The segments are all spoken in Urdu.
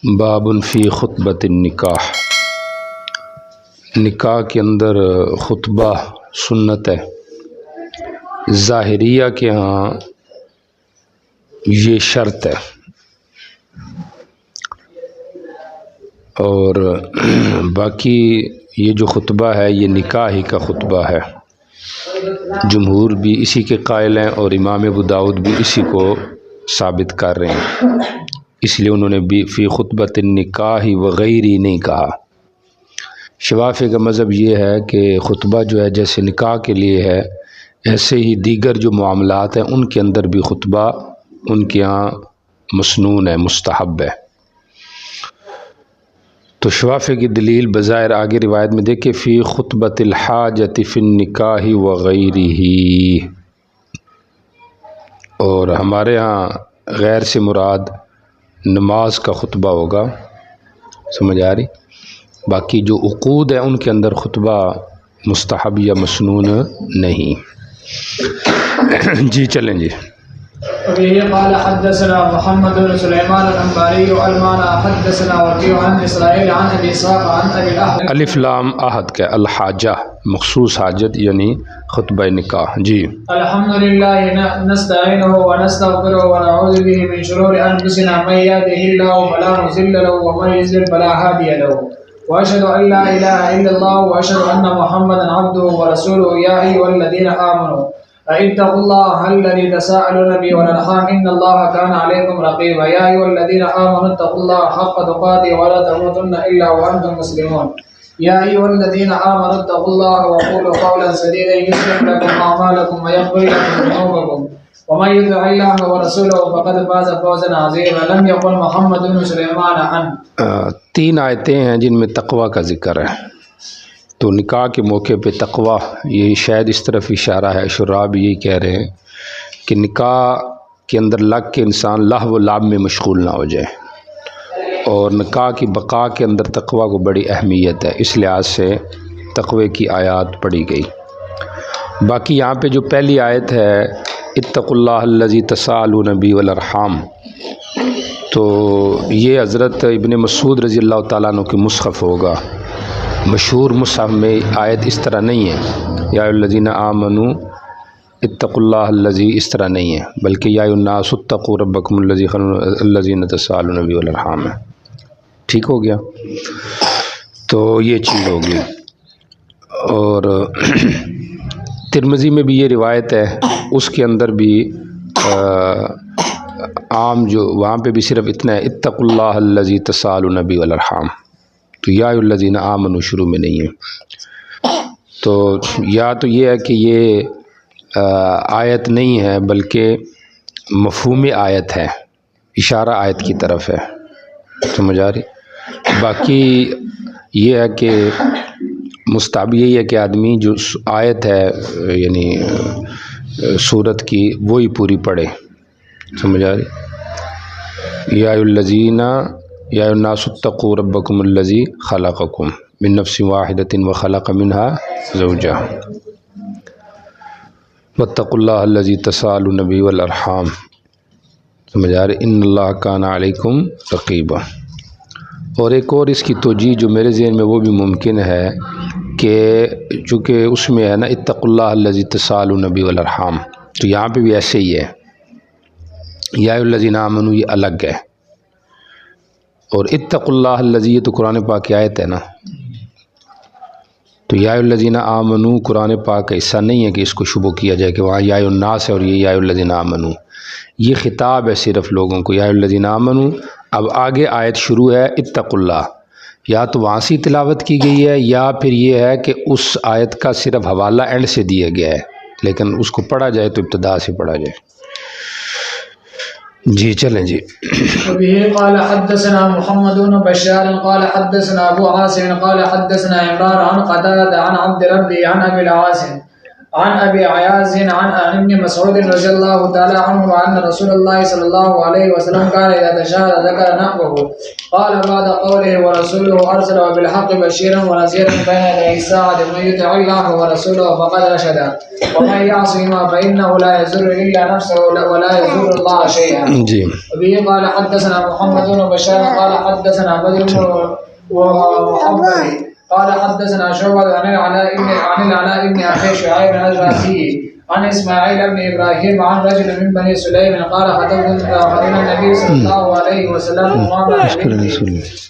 باب فی خطبۃ النکاح، نکاح کے اندر خطبہ سنت ہے۔ ظاہریہ کے ہاں یہ شرط ہے، اور باقی یہ جو خطبہ ہے یہ نکاح ہی کا خطبہ ہے۔ جمہور بھی اسی کے قائل ہیں اور امام ابو داؤد بھی اسی کو ثابت کر رہے ہیں، اس لیے انہوں نے بھی فی خطبۃ النکاح وغیرہ نہیں کہا۔ شوافی کا مذہب یہ ہے کہ خطبہ جو ہے جیسے نکاح کے لیے ہے، ایسے ہی دیگر جو معاملات ہیں ان کے اندر بھی خطبہ ان کے ہاں مسنون ہے، مستحب ہے۔ تو شوافی کی دلیل بظاہر آگے روایت میں دیکھیں، فی خطبۃ الحاجۃ فی النکاح وغیرہ، اور ہمارے ہاں غیر سے مراد نماز کا خطبہ ہوگا، سمجھ آ رہی؟ باقی جو عقود ہیں ان کے اندر خطبہ مستحب یا مسنون نہیں۔ جی چلیں جی۔ وبه قال حدثنا محمد بن سليمان الأنباري المعنى حدثنا وكيع عن إسرائيل عن أبي إسحاق عن أبي الأحوص الف لام احد کا الحاجہ مخصوص حاجت یعنی خطبہ نکاح۔ جی الحمد لله نستعينه ونستغفره ونعوذ به من شرور أنفسنا من يهده الله فلا مضل له ومن يضلل فلا هادي له وأشهد أن لا إله إلا الله وأشهد أن محمدا عبده ورسوله يا أيها الذين آمنوا اتقوا الله الذي تساءلون به والأرحام إن الله كان عليكم رقيبا يا أيها الذين آمنوا اتقوا الله حق تقاته ولا تموتن إلا وأنتم مسلمون يا أيها الذين آمنوا اتقوا الله وقولوا قولا سديدا يصلح لكم أعمالكم ويغفر لكم ذنوبكم ومن يطع الله ورسوله فقد فاز فوزا عظيما لم يقل محمد بن سليمان عن۔ تین آیتیں ہیں جن میں تقوی کا ذکر ہے، تو نکاح کے موقع پہ تقوی، یہ شاید اس طرف اشارہ ہے، شراح بھی یہی کہہ رہے ہیں کہ نکاح کے اندر لگ کے انسان لہو و لعب میں مشغول نہ ہو جائے، اور نکاح کی بقا کے اندر تقوی کو بڑی اہمیت ہے، اس لحاظ سے تقوی کی آیات پڑھی گئی۔ باقی یہاں پہ جو پہلی آیت ہے اتقوا اللہ الذی تساءلون به والارحام، تو یہ حضرت ابن مسعود رضی اللہ تعالیٰ عنہ کے مصحف ہوگا۔ مشہور مصحف میں آیت اس طرح نہیں ہے، یا الذین آمنوا اتقوا اللہ الذی، اس طرح نہیں ہے، بلکہ یا الناس اتقوا ربکم الذین تساءلون به والارحام ہے۔ ٹھیک ہو گیا؟ تو یہ چیز ہوگی۔ اور ترمذی میں بھی یہ روایت ہے، اس کے اندر بھی عام جو وہاں پہ بھی صرف اتنا ہے اتقوا اللہ الذی تساءلون به والارحام، تو یا الذین آمنوا شروع میں نہیں ہے۔ تو یا تو یہ ہے کہ یہ آیت نہیں ہے بلکہ مفہوم آیت ہے، اشارہ آیت کی طرف ہے، سمجھ آ رہی؟ باقی یہ ہے کہ مستحب یہی ہے کہ آدمی جو آیت ہے یعنی سورت کی وہی پوری پڑھے، سمجھ آ رہی؟ یا الذین یا الناس اتقوا ربکم الذی خلقکم من نفس واحدۃ وخلق منها زوجها واتقوا اللہ الذی تساءلون به والارحام، سمجھ آ رہے؟ ان اللہ کان علیکم رقیبا۔ اور ایک اور اس کی توجیہ جو میرے ذہن میں وہ بھی ممکن ہے کہ چونکہ اس میں ہے نا اتقوا اللہ الذی تساءلون به والارحام، تو یہاں پہ بھی ایسے ہی ہے، یا الذین آمنوا یہ الگ ہے، اور اتقوا اللہ الذی یہ تو قرآن پاک کی آیت ہے نا، تو یا الذین آمنوا قرآن پاک کا حصہ نہیں ہے کہ اس کو شبہ کیا جائے کہ وہاں یا الناس ہے اور یہ یا الذین آمنوا، یہ خطاب ہے صرف لوگوں کو، یا الذین آمنوا۔ اب آگے آیت شروع ہے اتقوا اللہ، یا تو وہاں سے تلاوت کی گئی ہے یا پھر یہ ہے کہ اس آیت کا صرف حوالہ اینڈ سے دیا گیا ہے، لیکن اس کو پڑھا جائے تو ابتدا سے پڑھا جائے۔ جی چلیں جی۔ وبه قال حدثنا محمد بن بشار قال حدثنا ابو عاصم قال حدثنا عمران عن قتادة عن عبد ربه عن ابي العاصم عن ابي عياض عن ابن مسعود رضي الله تعالى عنه ان رسول الله صلى الله عليه وسلم كان اذا تشهد ذكر نحوه قال بعد قوله ورسوله ارسل بالحق بشيرا ونذيرا بين يدي الساعه من يطع الله ورسوله فقد رشد ومن يعصهما فانه لا يضر الا نفسه ولا يضر الله شيئا. جی وبه قال حدثنا محمد بن بشار قال حدثنا بدر ومحمد قال حدثنا شعبة عن العلاء بن أخي شعيب الرازي عن إسماعيل بن إبراهيم عن رجل من بني سليم قال خطبت النبي صلى الله عليه وسلم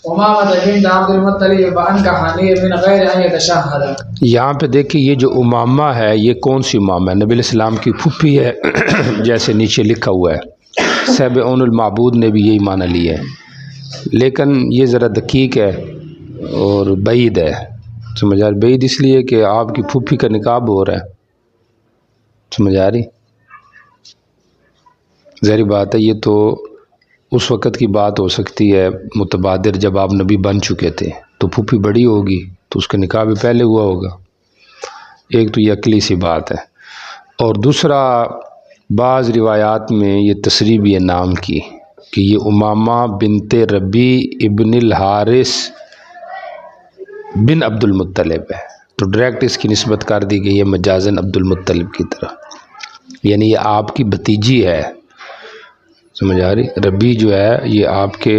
أمامة بنت عبد المطلب فأنكحني من غير أن يتشهد. یہاں پہ دیکھیں یہ جو امامہ ہے یہ کون سی امامہ ہے؟ نبی علیہ السلام کی پھوپھی ہے جیسے نیچے لکھا ہوا ہے. صاحب اون المعبود نے بھی یہی معنی لیا ہے لیکن یہ ذرا دقیق ہے اور بعید ہے. سمجھ آ رہی؟ بعید اس لیے کہ آپ کی پھوپھی کا نکاح ہو رہا ہے. سمجھ آ رہی؟ ظاہری بات ہے یہ تو اس وقت کی بات ہو سکتی ہے متبادر جب آپ نبی بن چکے تھے تو پھوپھی بڑی ہوگی تو اس کا نکاح بھی پہلے ہوا ہوگا. ایک تو یہ عقلی سی بات ہے. اور دوسرا بعض روایات میں یہ تصریح بھی ہے نام کی کہ یہ امامہ بنت ربی ابن الحارث بن عبد المطلب ہے تو ڈائریکٹ اس کی نسبت کر دی گئی ہے مجازن عبد المطلب کی طرح، یعنی یہ آپ کی بھتیجی ہے. سمجھ آ رہی؟ ربی جو ہے یہ آپ کے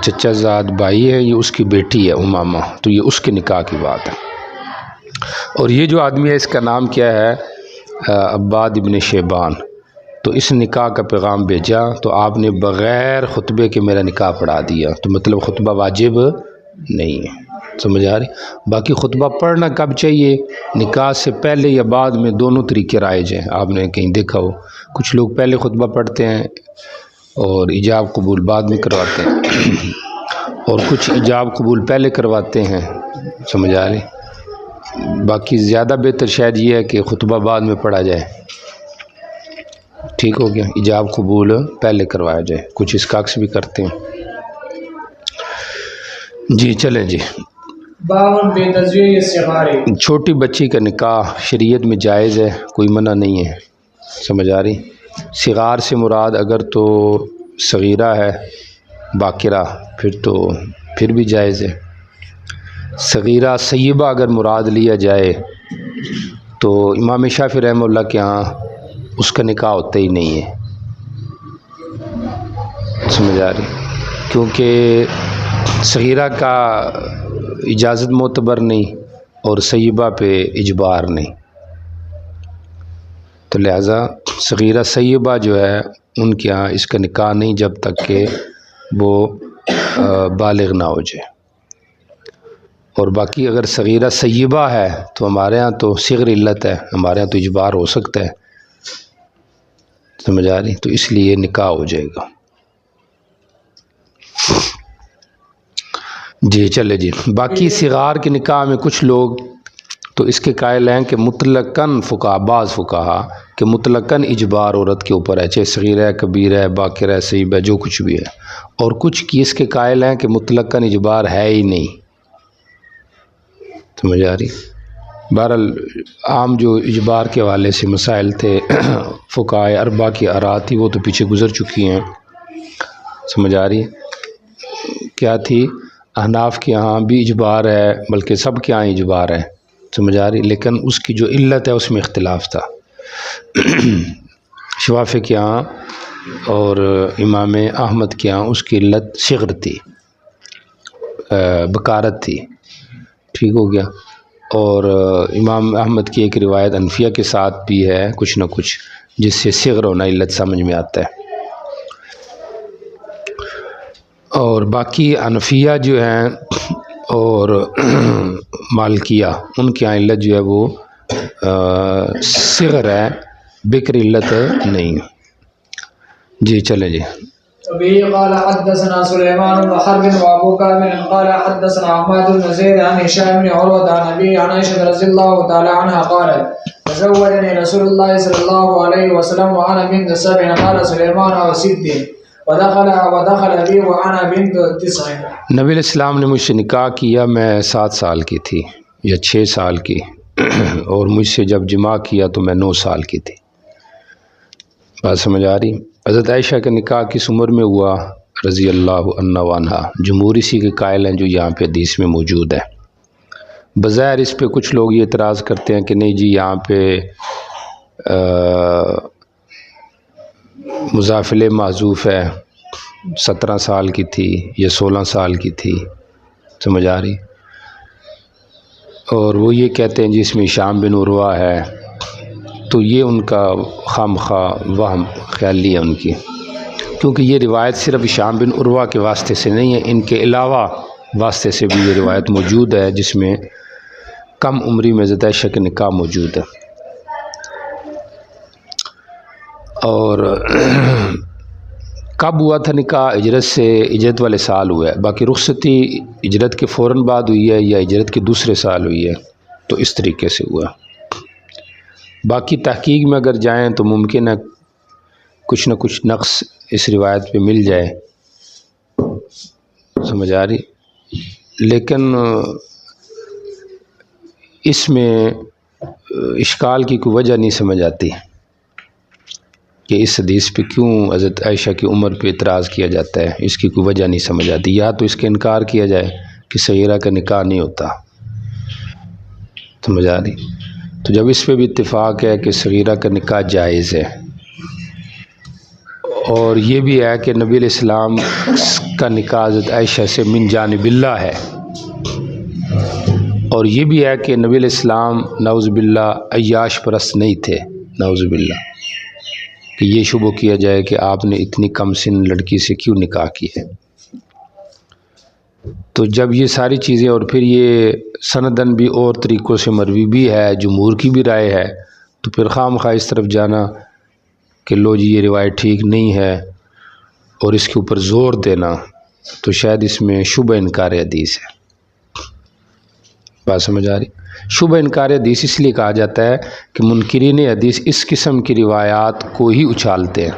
چچا زاد بھائی ہے، یہ اس کی بیٹی ہے امامہ، تو یہ اس کے نکاح کی بات ہے. اور یہ جو آدمی ہے اس کا نام کیا ہے؟ عباد ابن شیبان. تو اس نکاح کا پیغام بھیجا تو آپ نے بغیر خطبے کے میرا نکاح پڑھا دیا. تو مطلب خطبہ واجب نہیں ہے. سمجھ آ رہی؟ باقی خطبہ پڑھنا کب چاہیے؟ نکاح سے پہلے یا بعد میں، دونوں طریقے رائج ہیں. آپ نے کہیں دیکھا ہو کچھ لوگ پہلے خطبہ پڑھتے ہیں اور ایجاب قبول بعد میں کرواتے ہیں اور کچھ ایجاب قبول پہلے کرواتے ہیں. سمجھ آ رہی؟ باقی زیادہ بہتر شاید یہ ہے کہ خطبہ بعد میں پڑھا جائے. ٹھیک ہو گیا؟ ایجاب قبول پہلے کروایا جائے. کچھ اس کا عکس بھی کرتے ہیں. جی چلیں جی. باب فی تزویج الصغار. چھوٹی بچی کا نکاح شریعت میں جائز ہے، کوئی منع نہیں ہے. سمجھ آ رہی؟ صغار سے مراد اگر تو صغیرہ ہے باکرہ پھر بھی جائز ہے. صغیرہ سیبہ اگر مراد لیا جائے تو امام شافعی رحمہ اللہ کے ہاں اس کا نکاح ہوتا ہی نہیں ہے. سمجھ آ رہی؟ کیونکہ صغیرہ کا اجازت معتبر نہیں اور سیبہ پہ اجبار نہیں، تو لہٰذا صغیرہ سیبہ جو ہے ان کے ہاں اس کا نکاح نہیں جب تک کہ وہ بالغ نہ ہو جائے. اور باقی اگر صغیرہ سیبہ ہے تو ہمارے ہاں تو صغر علت ہے، ہمارے ہاں تو اجبار ہو سکتا ہے. سمجھ آ رہی؟ تو اس لیے نکاح ہو جائے گا. جی چلے جی. باقی صغار کے نکاح میں کچھ لوگ تو اس کے قائل ہیں کہ مطلقاً بعض فقہا کہ مطلقاً اجبار عورت کے اوپر ہے، چاہے صغیرہ ہے، کبیرہ ہے، باکرہ ہے، سیب ہے، جو کچھ بھی ہے. اور کچھ کی اس کے قائل ہیں کہ مطلقاً اجبار ہے ہی نہیں. سمجھ آ رہی؟ بہرحال عام جو اجبار کے حوالے سے مسائل تھے فقہائے اربعہ کی آراء تھی وہ تو پیچھے گزر چکی ہیں. سمجھ آ رہی؟ کیا تھی؟ احناف کے ہاں بھی اجبار ہے، بلکہ سب کے ہاں اجبار ہے. سمجھ آ رہی؟ لیکن اس کی جو علت ہے اس میں اختلاف تھا. شوافی کے ہاں اور امام احمد کے ہاں اس کی علت صغر تھی، بکارت تھی. ٹھیک ہو گیا؟ اور امام احمد کی ایک روایت انفیہ کے ساتھ بھی ہے کچھ نہ کچھ جس سے صغر ہونا علت سمجھ میں آتا ہے. اور باقی انفیہ جو ہیں اور مالکیہ ان کی علت جو ہے وہ صغر ہے، بکر علت نہیں. جی چلیں جی. وبه قال حدثنا سليمان بن حرب وابو كامل قال حدثنا عماد بن زيد عن هشام بن عروة عن أبيه عن عائشة رضي الله تعالى عنها قالت تزوجني رسول الله صلى الله عليه وسلم وأنا بنت 7 قال سليمان أو 6 ودخل بي وأنا بنت 9. نبی علیہ السلام نے مجھ سے نکاح کیا، میں 7 سال کی تھی یا 6 سال کی، اور مجھ سے جب جماع کیا تو میں 9 سال کی تھی۔ بات سمجھ آ رہی؟ حضرت عائشہ کا نکاح کس عمر میں ہوا؟ رضی اللہ عنہا۔ جمہور اسی کے قائل ہیں جو یہاں پہ حدیث میں موجود ہے۔ بظاہر اس پہ کچھ لوگ یہ اعتراض کرتے ہیں کہ نہیں جی یہاں پہ مضافل معذوف ہے، 17 سال کی تھی یا 16 سال کی تھی، سمجھ آ رہی؟ اور وہ یہ کہتے ہیں جس میں ہشام بن عروہ ہے، تو یہ ان کا خامخواہ وہم خیالی ہے ان کی، کیونکہ یہ روایت صرف ہشام بن عروہ کے واسطے سے نہیں ہے، ان کے علاوہ واسطے سے بھی یہ روایت موجود ہے جس میں کم عمری میں حضرت عائشہ کے نکاح موجود ہے۔ اور کب ہوا تھا نکاح؟ ہجرت سے، ہجرت والے سال ہوا ہے، باقی رخصتی ہجرت کے فوراً بعد ہوئی ہے یا ہجرت کے دوسرے سال ہوئی ہے، تو اس طریقے سے ہوا۔ باقی تحقیق میں اگر جائیں تو ممکن ہے کچھ نہ کچھ نقص اس روایت پہ مل جائے، سمجھ آ رہی؟ لیکن اس میں اشکال کی کوئی وجہ نہیں سمجھ آتی کہ اس حدیث پہ کیوں حضرت عائشہ کی عمر پہ اعتراض کیا جاتا ہے، اس کی کوئی وجہ نہیں سمجھ آتی۔ یا تو اس کا انکار کیا جائے کہ صغیرہ کا نکاح نہیں ہوتا، سمجھ آ رہی؟ تو جب اس پہ بھی اتفاق ہے کہ صغیرہ کا نکاح جائز ہے، اور یہ بھی ہے کہ نبی علیہ السلام کا نکاح حضرت عائشہ سے من جانب اللہ ہے، اور یہ بھی ہے کہ نبی علیہ السلام نعوذ باللہ عیاش پرست نہیں تھے، نعوذ باللہ، کہ یہ شبہ کیا جائے کہ آپ نے اتنی کم سن لڑکی سے کیوں نکاح کیا ہے۔ تو جب یہ ساری چیزیں، اور پھر یہ سندن بھی اور طریقوں سے مروی بھی ہے، جمہور کی بھی رائے ہے، تو پھر خواہ مخواہ اس طرف جانا کہ لو جی یہ روایت ٹھیک نہیں ہے اور اس کے اوپر زور دینا، تو شاید اس میں شبہ انکار حدیث ہے۔ بات سمجھ آ رہی؟ شبہ انکار حدیث اس لیے کہا جاتا ہے کہ منکرین حدیث اس قسم کی روایات کو ہی اچھالتے ہیں،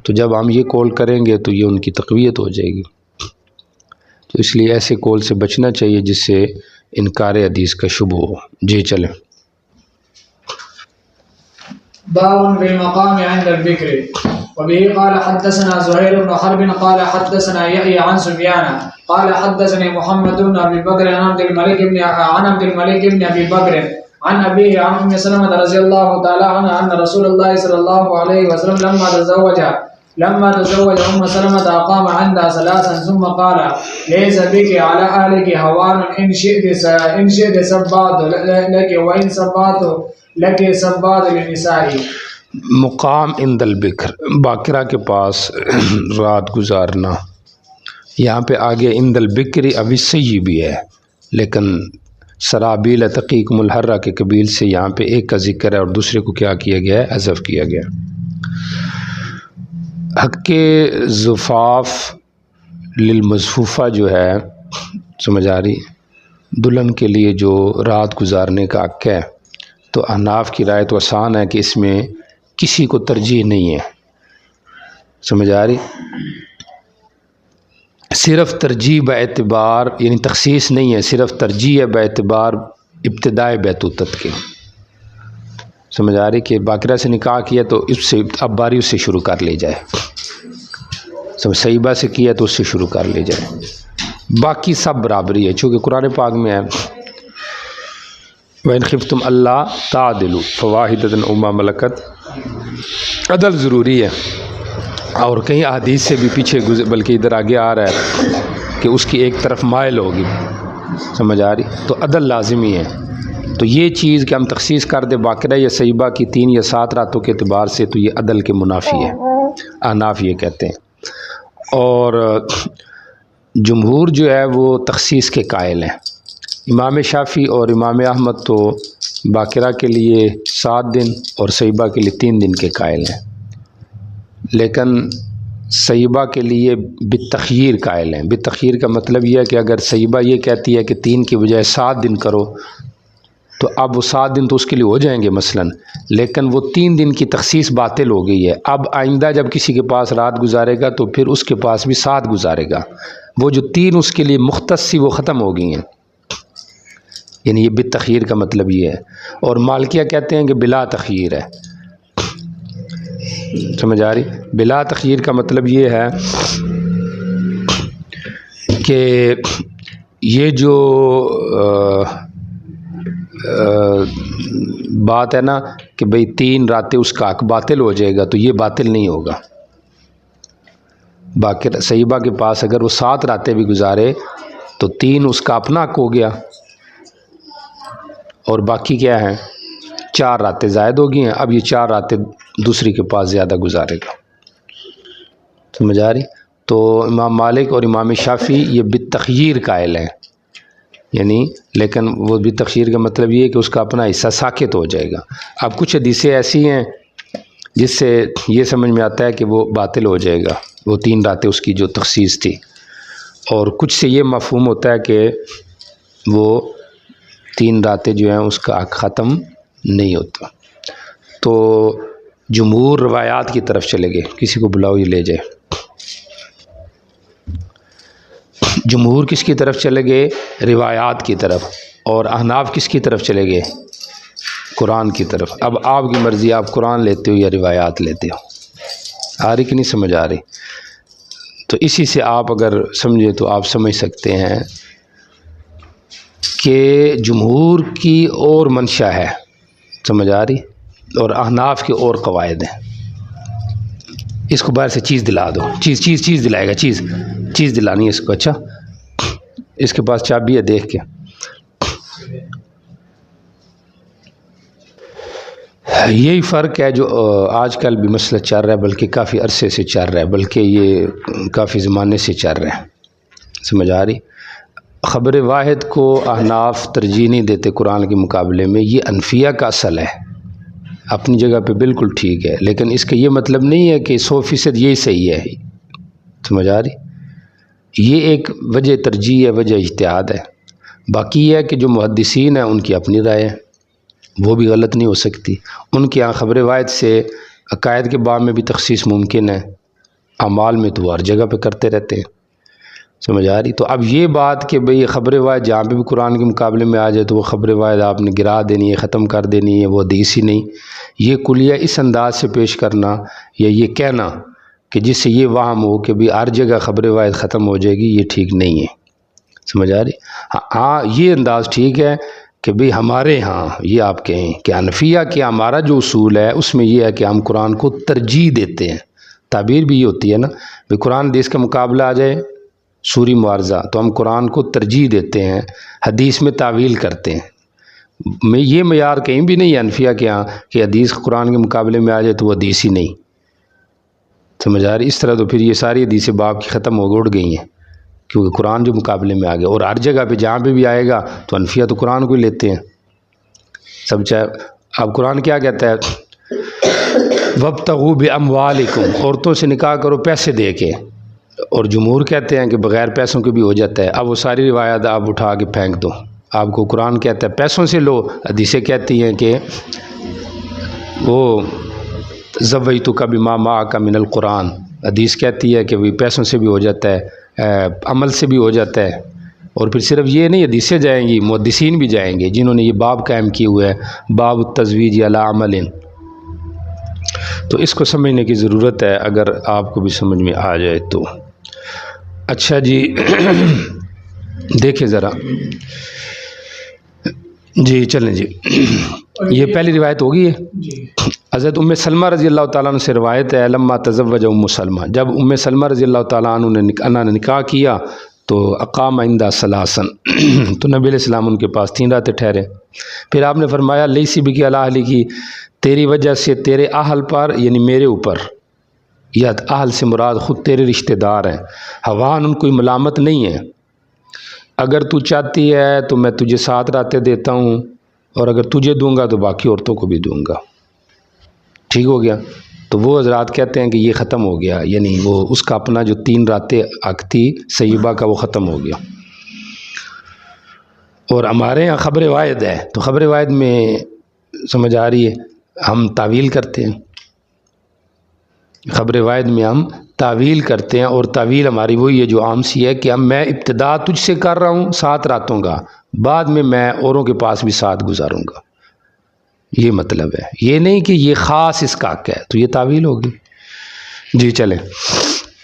تو جب ہم یہ قول کریں گے تو یہ ان کی تقویت ہو جائے گی، تو اس لیے ایسے قول سے بچنا چاہیے جس سے انکار حدیث کا شبہ ہو۔ جی چلیں۔ باب بالمقام عند الذكر. وبه قال حدثنا زهير بن حرب قال حدثنا يحيى عن سفيان قال حدثني محمد بن ابي بكر عن عبد الملك بن ابي بكر عن ابيه عن ام سلمة رضي الله تعالى عنها ان رسول الله صلى الله عليه وسلم لما تزوج ام سلمة اقام عندها ثلاثا ثم قال ليس بك على اهلك هوان ان شئت سبات لك وان سبات لك سبات للنساء. مقام عند البکر، باکرہ کے پاس رات گزارنا، یہاں پہ آگے عند البکر ابھی صحیح بھی ہے، لیکن سرابیل تقیق ملحرہ کے قبیل سے یہاں پہ ایک کا ذکر ہے اور دوسرے کو کیا کیا گیا ہے؟ حذف کیا گیا۔ حق زفاف للمزفوفہ جو ہے، سمجھ آ رہی، دلہن کے لیے جو رات گزارنے کا حق ہے، تو احناف کی رائے تو آسان ہے کہ اس میں کسی کو ترجیح نہیں ہے، سمجھ آ رہی، صرف ترجیح باعتبار، یعنی تخصیص نہیں ہے، صرف ترجیح ہے باعتبار ابتدائے بیتوتت کے، سمجھ آ رہی، کہ باکرہ سے نکاح کیا تو اس سے اب باری اس سے شروع کر لی جائے، سمجھ، صحیبہ سے کیا تو اس سے شروع کر لی جائے، باقی سب برابری ہے، چونکہ قرآن پاک میں ہے وَإِنْ خِفْتُمْ أَلَّا تَعْدِلُوا فَوَاحِدَةً أَوْ مَا مَلَكَتْ، عدل ضروری ہے، اور کہیں احادیث سے بھی پیچھے بلکہ ادھر آگے آ رہا ہے کہ اس کی ایک طرف مائل ہوگی، سمجھ آ رہی، تو عدل لازمی ہے۔ تو یہ چیز کہ ہم تخصیص کر دیں باقرہ یا صحیبہ کی 3 یا 7 راتوں کے اعتبار سے، تو یہ عدل کے منافی ہے، احناف یہ کہتے ہیں، اور جمہور جو ہے وہ تخصیص کے قائل ہیں۔ امام شافعی اور امام احمد تو باقرہ کے لیے 7 دن اور صحیبہ کے لیے 3 دن کے قائل ہیں، لیکن صحیبہ کے لیے بالتخییر قائل ہیں۔ بالتخییر کا مطلب یہ ہے کہ اگر صحیبہ یہ کہتی ہے کہ 3 کی بجائے 7 دن کرو، تو اب وہ 7 دن تو اس کے لیے ہو جائیں گے مثلاً، لیکن وہ 3 دن کی تخصیص باطل ہو گئی ہے۔ اب آئندہ جب کسی کے پاس رات گزارے گا تو پھر اس کے پاس بھی 7 گزارے گا، وہ جو 3 اس کے لیے مختص سی وہ ختم ہو گئی ہیں، یعنی یہ بالتخیر کا مطلب یہ ہے، اور مالکیہ کہتے ہیں کہ بلا تخیر ہے. سمجھ آ رہی؟ بلا تخیر کا مطلب یہ ہے کہ یہ جو بات ہے نا کہ بھئی 3 راتیں اس کا حق باطل ہو جائے گا، تو یہ باطل نہیں ہوگا. باقر صحیبہ کے پاس اگر وہ 7 راتیں بھی گزارے تو 3 اس کا اپنا حق ہو گیا، اور باقی کیا ہے 4 راتیں زائد ہو گئی ہیں. اب یہ 4 راتیں دوسری کے پاس زیادہ گزارے گا. سمجھ آ رہی؟ تو امام مالک اور امام شافعی یہ بالتخیر قائل ہیں، یعنی لیکن وہ بالتخیر کا مطلب یہ ہے کہ اس کا اپنا حصہ ساقط ہو جائے گا. اب کچھ حدیثیں ایسی ہیں جس سے یہ سمجھ میں آتا ہے کہ وہ باطل ہو جائے گا، وہ 3 راتیں اس کی جو تخصیص تھی، اور کچھ سے یہ مفہوم ہوتا ہے کہ وہ 3 راتیں جو ہیں اس کا حق ختم نہیں ہوتا. تو جمہور روایات کی طرف چلے گئے. کسی کو بلاؤ یہ لے جائے. جمہور کس کی طرف چلے گئے؟ روایات کی طرف. اور احناف کس کی طرف چلے گئے؟ قرآن کی طرف. اب آپ کی مرضی، آپ قرآن لیتے ہو یا روایات لیتے ہو. آ رہی کہ نہیں سمجھ آ رہی؟ تو اسی سے آپ اگر سمجھے تو آپ سمجھ سکتے ہیں کہ جمہور کی اور منشا ہے. سمجھ آ رہی؟ اور احناف کے اور قواعد ہیں. اس کو باہر سے چیز دلا دو. چیز دلائے گا. چیز دلانی ہے اس کو. اچھا اس کے پاس چابی ہے، دیکھ کے. یہی فرق ہے جو آج کل بھی مسئلہ چل رہا ہے، بلکہ کافی عرصے سے چل رہا ہے، بلکہ یہ کافی زمانے سے چل رہا ہے. سمجھ آ رہی؟ خبر واحد کو احناف ترجیح نہیں دیتے قرآن کے مقابلے میں. یہ انفیہ کا اصل ہے، اپنی جگہ پہ بالکل ٹھیک ہے، لیکن اس کا یہ مطلب نہیں ہے کہ 100% یہی صحیح ہے. سمجھ آ رہی؟ یہ ایک وجہ ترجیح ہے، وجہ اجتہاد ہے. باقی یہ ہے کہ جو محدثین ہیں ان کی اپنی رائے ہے، وہ بھی غلط نہیں ہو سکتی. ان کے یہاں خبر واحد سے عقائد کے باب میں بھی تخصیص ممکن ہے، اعمال میں تو ہر جگہ پہ کرتے رہتے ہیں. سمجھ آ رہی؟ تو اب یہ بات کہ بھئی خبر واحد جہاں پہ بھی قرآن کے مقابلے میں آ جائے تو وہ خبر واحد آپ نے گرا دینی ہے، ختم کر دینی ہے، وہ حدیث ہی نہیں. یہ کلیہ اس انداز سے پیش کرنا یا یہ کہنا کہ جس سے یہ وہم ہو کہ بھی ہر جگہ خبر واحد ختم ہو جائے گی، یہ ٹھیک نہیں ہے. سمجھ آ رہی؟ ہاں یہ انداز ٹھیک ہے کہ بھئی ہمارے ہاں یہ آپ کہیں کہ حنفیہ کے ہمارا جو اصول ہے اس میں یہ ہے کہ ہم قرآن کو ترجیح دیتے ہیں. تعبیر بھی یہ ہوتی ہے نا، بھئی قرآن حدیث کا مقابلہ آ جائے سوری معارضہ تو ہم قرآن کو ترجیح دیتے ہیں، حدیث میں تعویل کرتے ہیں. یہ معیار کہیں بھی نہیں ہے حنفیہ کے ہاں کہ حدیث قرآن کے مقابلے میں آ جائے تو وہ حدیث ہی نہیں. سمجھ آ رہی؟ اس طرح تو پھر یہ ساری حدیثیں باب کی ختم ہو اڑ گئی ہیں، کیونکہ قرآن جو مقابلے میں آ گیا. اور ہر جگہ پہ جہاں پہ بھی آئے گا تو حنفیہ تو قرآن کو ہی لیتے ہیں. سب چاہے اب قرآن کیا کہتا ہے؟ وَابْتَغُوا بِأَمْوَالِكُمْ، عورتوں سے نکاح کرو پیسے دے کے. اور جمہور کہتے ہیں کہ بغیر پیسوں کے بھی ہو جاتا ہے. اب وہ ساری روایات آپ اٹھا کے پھینک دو. آپ کو قرآن کہتا ہے پیسوں سے لو، حدیثیں کہتی ہیں کہ وہ زویتک بما معک من القرآن، حدیث کہتی ہے کہ بھی پیسوں سے بھی ہو جاتا ہے، عمل سے بھی ہو جاتا ہے. اور پھر صرف یہ نہیں، حدیثیں جائیں گی، محدثین بھی جائیں گے جنہوں نے یہ باب قائم کیے ہوئے ہے، باب التزویج علی عمل. تو اس کو سمجھنے کی ضرورت ہے اگر آپ کو بھی سمجھ میں آ جائے تو. اچھا جی دیکھیں ذرا جی، چلیں جی. یہ پہلی روایت ہوگی ہے. حضرت ام سلمہ رضی اللہ تعالیٰ عنہ سے روایت ہے، لما تزوج ام سلمہ، جب ام سلمہ رضی اللہ تعالیٰ عنہ نے نکاح کیا تو اقام عندہ ثلاثاً، تو نبی علیہ السلام ان کے پاس 3 راتیں ٹھہرے. پھر آپ نے فرمایا لیسی بکی علی اہلی کی، تیری وجہ سے تیرے اہل پر یعنی میرے اوپر، یا اہل سے مراد خود تیرے رشتہ دار ہیں، ہوان ان کوئی ملامت نہیں ہے. اگر تو چاہتی ہے تو میں تجھے 7 راتیں دیتا ہوں، اور اگر تجھے دوں گا تو باقی عورتوں کو بھی دوں گا. ٹھیک ہو گیا؟ تو وہ حضرات کہتے ہیں کہ یہ ختم ہو گیا، یعنی وہ اس کا اپنا جو 3 راتیں حق تھی صحیبہ کا وہ ختم ہو گیا. اور ہمارے یہاں خبر واحد ہے تو خبر واحد میں سمجھ آ رہی ہے ہم تعویل کرتے ہیں. خبر واحد میں ہم تعویل کرتے ہیں، اور تعویل ہماری وہی ہے جو عام سی ہے کہ اب میں ابتدا تجھ سے کر رہا ہوں 7 راتوں کا، بعد میں اوروں کے پاس بھی 7 گزاروں گا، یہ مطلب ہے، یہ نہیں کہ یہ خاص اس کا حق ہے، تو یہ تعویل ہوگی۔ جی چلیں۔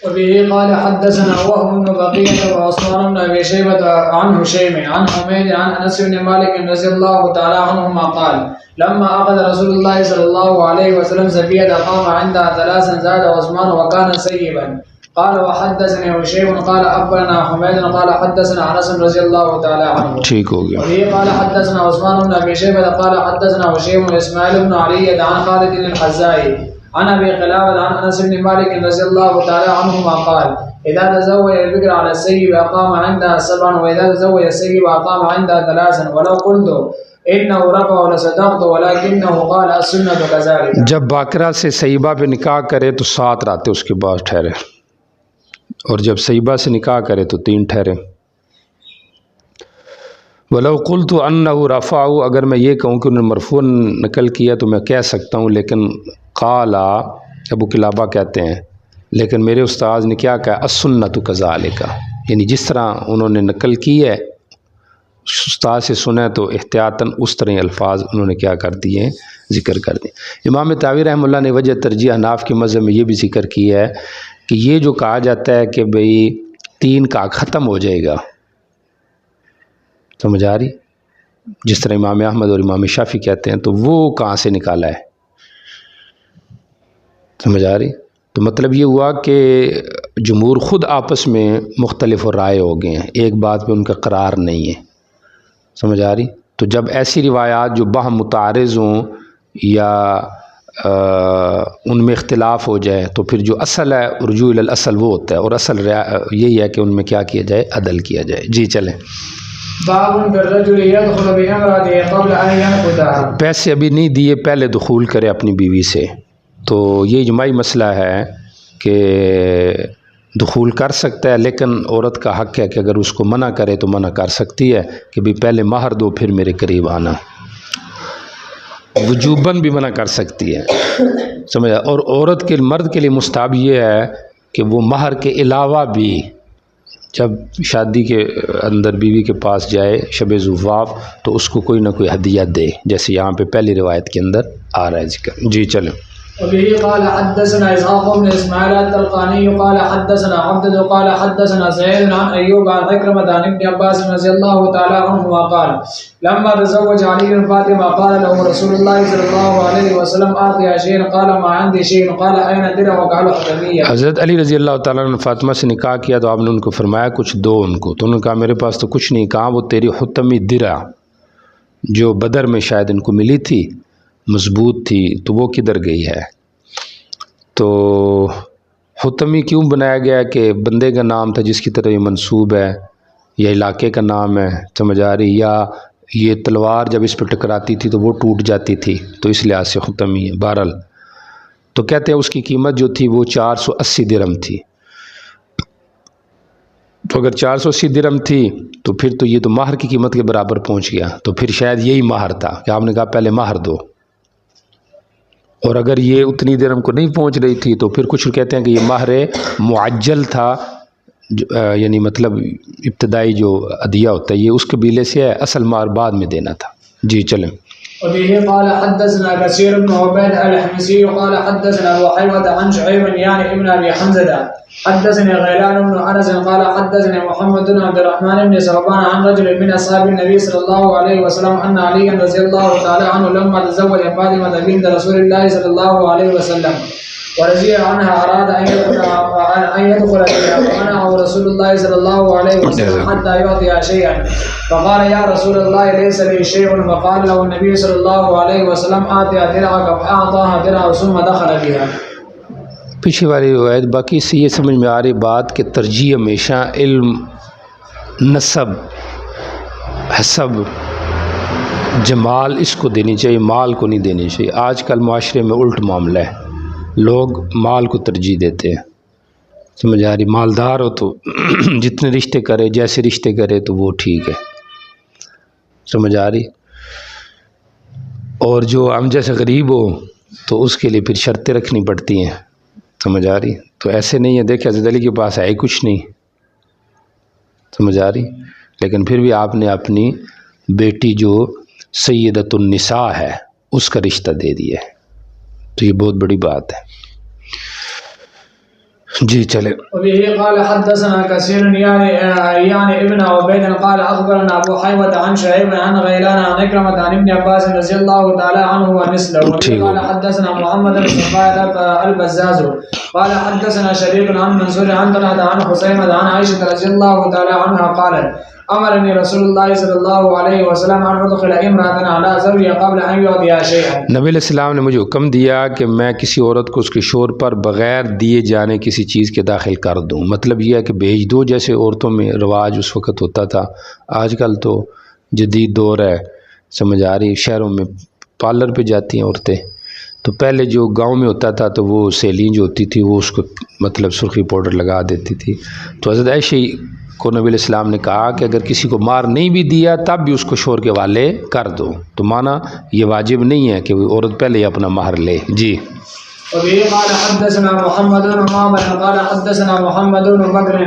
وبه قال حدثنا وهب بن بقية وعثمان بن أبي شيبة عن هشيم عن حميد عن أنس بن مالك رضي الله تعالى عنهما قال لما أخذ رسول الله صلى الله عليه وسلم سفينة قام عندها 3 زاد عثمان وكان سيبا. قال وحدثني هشيم قال أخبرنا حميد قال حدثنا أنس رضي الله تعالى عنه. ٹھیک ہو گیا۔ وبه قال حدثنا عثمان بن أبي شيبة قال حدثنا هشيم إسماعيل بن علي عن خالد الحزائي عن ابي قلابة عن انس بن مالك رضي الله تعالى عنهما قال اذا تزوج البكر على السيب اقام عندها 7 واذا تزوج السيب اقام عندها 3 ولو قلت انه رفع لصدقت ولكنه قال السنه كذلك۔ جب باقرہ سے سیبہ پہ نکاح کرے تو 7 راتیں اس کے بعد ٹھہرے، اور جب سیبہ سے نکاح کرے تو 3 ٹھہرے۔ ولو قلت انہ رفع، اگر میں یہ کہوں کہ انہوں نے مرفوع نقل کیا تو میں کہہ سکتا ہوں، لیکن قال ابو قلابہ کہتے ہیں لیکن میرے استاذ نے کیا کہا، السنۃ کذالک، یعنی جس طرح انہوں نے نقل کی ہے استاد سے سنا تو احتیاطاً اس طرح الفاظ انہوں نے کیا کر دیے، ذکر کر دیے۔ امام طاوی رحمہ اللہ نے وجہ ترجیح حناف کے مذہب میں یہ بھی ذکر کی ہے کہ یہ جو کہا جاتا ہے کہ بھئی 3 کا ختم ہو جائے گا، سمجھ آ رہی، جس طرح امام احمد اور امام شافعی کہتے ہیں، تو وہ کہاں سے نکالا ہے، سمجھ آ رہی؟ تو مطلب یہ ہوا کہ جمہور خود آپس میں مختلف رائے ہو گئے ہیں، ایک بات پہ ان کا قرار نہیں ہے، سمجھ آ رہی؟ تو جب ایسی روایات جو باہم متعارض ہوں یا ان میں اختلاف ہو جائے تو پھر جو اصل ہے رجوع الی الاصل وہ ہوتا ہے، اور اصل یہی ہے کہ ان میں کیا کیا جائے، عدل کیا جائے۔ جی چلیں۔ باب الرجل يدخل بامرأته قبل ان ينقضها، پیسے ابھی نہیں دیے پہلے دخول کرے اپنی بیوی سے، تو یہ اجماعی مسئلہ ہے کہ دخول کر سکتا ہے، لیکن عورت کا حق ہے کہ اگر اس کو منع کرے تو منع کر سکتی ہے کہ بھی پہلے مہر دو پھر میرے قریب آنا، وجوباً بھی منع کر سکتی ہے، سمجھا؟ اور عورت کے مرد کے لیے مستحب یہ ہے کہ وہ مہر کے علاوہ بھی جب شادی کے اندر بیوی کے پاس جائے شب زفاف تو اس کو کوئی نہ کوئی ہدیہ دے، جیسے یہاں پہ پہلی روایت کے اندر آ رہا ہے ذکر۔ جی چلیں۔ وبه قال حدثنا اسحاق بن اسماعيل الطلقاني قال حدثنا عبد قال حدثنا سعيد عن ايوب عن عكرمة عن ابن عباس رضي الله تعالى عنهما قال لما تزوج علي فاطمة قال له رسول الله صلى الله عليه وسلم اعطيها شيئا قال ما عندي شيء قال اين درعك قال حتمية۔ حضرت علی رضی اللہ تعالیٰ نے فاطمہ سے نکاح کیا تو آپ نے ان کو فرمایا کچھ دو ان کو، تو انہوں نے کہا میرے پاس تو کچھ نہیں، کہا وہ تیری حتمی درع جو بدر میں شاید ان کو ملی تھی مضبوط تھی تو وہ کدھر گئی ہے؟ تو حتمی کیوں بنایا گیا کہ بندے کا نام تھا جس کی طرح یہ منسوب ہے یا علاقے کا نام ہے، سمجھ آ رہی، یا یہ تلوار جب اس پہ ٹکراتی تھی تو وہ ٹوٹ جاتی تھی تو اس لحاظ سے حتمی ہے۔ بہرحال تو کہتے ہیں اس کی قیمت جو تھی وہ 480 درہم تھی، تو اگر 480 درہم تھی تو پھر تو یہ تو مہر کی قیمت کے برابر پہنچ گیا، تو پھر شاید یہی مہر تھا کہ آپ نے کہا پہلے مہر دو، اور اگر یہ اتنی درہم کو نہیں پہنچ رہی تھی تو پھر کچھ کہتے ہیں کہ یہ مہر معجل تھا، یعنی مطلب ابتدائی جو عدیہ ہوتا ہے یہ اس قبیلے سے ہے، اصل مہر بعد میں دینا تھا۔ جی چلیں۔ وبه قال حدثنا كثير بن عبيد الحمصي قال حدثنا ابو حيوة عن شعيب يعني ابن ابي حمزة حدثني غيلان بن انس قال حدثني محمد بن عبد الرحمن بن ثوبان عن رجل من اصحاب النبي صلى الله عليه وسلم ان علي رضي الله تعالى عنه لما تزوج فاطمة بنت رسول الله صلى الله عليه وسلم ورضي عنها اراد ان يدخل بها فمنعه رسول الله صلى الله عليه وسلم حتى يعطيها شيئا فقال يا رسول الله ليس لي شيء فقال له النبي صلى الله عليه وسلم اعطها درعك فاعطاها درعه ثم دخل بها۔ پیچھے والی روایت باقی سے یہ سمجھ میں آ رہی بات کہ ترجیح ہمیشہ علم، نسب، حسب، جمال اس کو دینی چاہیے، مال کو نہیں دینی چاہیے۔ آج کل معاشرے میں الٹ معاملہ ہے، لوگ مال کو ترجیح دیتے ہیں، سمجھ آ رہی، مالدار ہو تو جتنے رشتے کرے جیسے رشتے کرے تو وہ ٹھیک ہے، سمجھ آ رہی، اور جو ہم جیسے غریب ہو تو اس کے لیے پھر شرطیں رکھنی پڑتی ہیں، سمجھ آ رہی؟ تو ایسے نہیں ہے، دیکھیں حضرت علی کے پاس ہے ہی کچھ نہیں، سمجھ آ رہی، لیکن پھر بھی آپ نے اپنی بیٹی جو سیدۃ النساء ہے اس کا رشتہ دے دیا ہے، تو یہ بہت بڑی بات ہے۔ جی چلے۔ وبه قال حدثنا كثير يعني ابن عبيد قال اخبرنا ابو حيوة عن شعيب عن غيلان عن عكرمة عن ابن عباس رضي الله تعالى عنه ومثله. وبه قال حدثنا محمد بن صفاد البزاز قال حدثنا شريك عن منصور عن طلحة عن خصيمة عن عائشة رضي الله تعالى عنها قالت امرني رسول الله صلی اللہ علیہ وسلم ان ادخل امرأة على زوجها قبل ان يعطيها شيئا۔ نبی علیہ السلام نے مجھے حکم دیا کہ میں کسی عورت کو اس کے شوہر پر بغیر دیے جانے کسی چیز کے داخل کر دوں، مطلب یہ ہے کہ بھیج دو، جیسے عورتوں میں رواج اس وقت ہوتا تھا، آج کل تو جدید دور ہے، سمجھ آ رہی، شہروں میں پارلر پہ جاتی ہیں عورتیں، تو پہلے جو گاؤں میں ہوتا تھا تو وہ سیلین جو ہوتی تھی وہ اس کو مطلب سرخی پاؤڈر لگا دیتی تھی، تو حضرت عائشہ کو نبی علیہ السلام نے کہا کہ اگر کسی کو مار نہیں بھی دیا تب بھی اس کو شوہر کے حوالے کر دو، تو مانا یہ واجب نہیں ہے کہ عورت پہلے ہی اپنا مہر لے۔ جی۔ وبه قال حدثنا محمد بن معمر قال حدثنا محمد بن بكر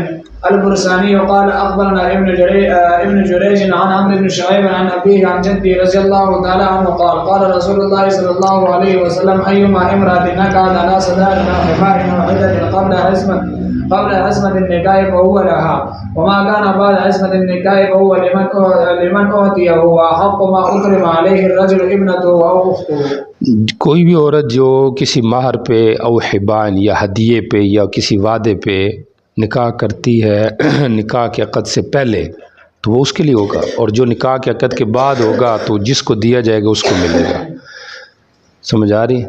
البرساني قال اخبرنا ابن جريج عن عمرو بن شعيب عن ابيه عن جده رضي الله تعالى عنه قال قال رسول الله صلى الله عليه وسلم ايما امرأة نكحت على صداق خفاء وعدة قبل عصمة النكاح فهو لها وما كان بعد عصمة النكاح فهو لمن أعطيه وحق ما أكرم عليه الرجل ابنته أو أخته۔ کوئی بھی عورت جو کسی مہر پہ او حبان یا ہدیے پہ یا کسی وعدے پہ نکاح کرتی ہے نکاح کے عقد سے پہلے تو وہ اس کے لیے ہوگا، اور جو نکاح کے عقد کے بعد ہوگا تو جس کو دیا جائے گا اس کو ملے گا، سمجھ آ رہی؟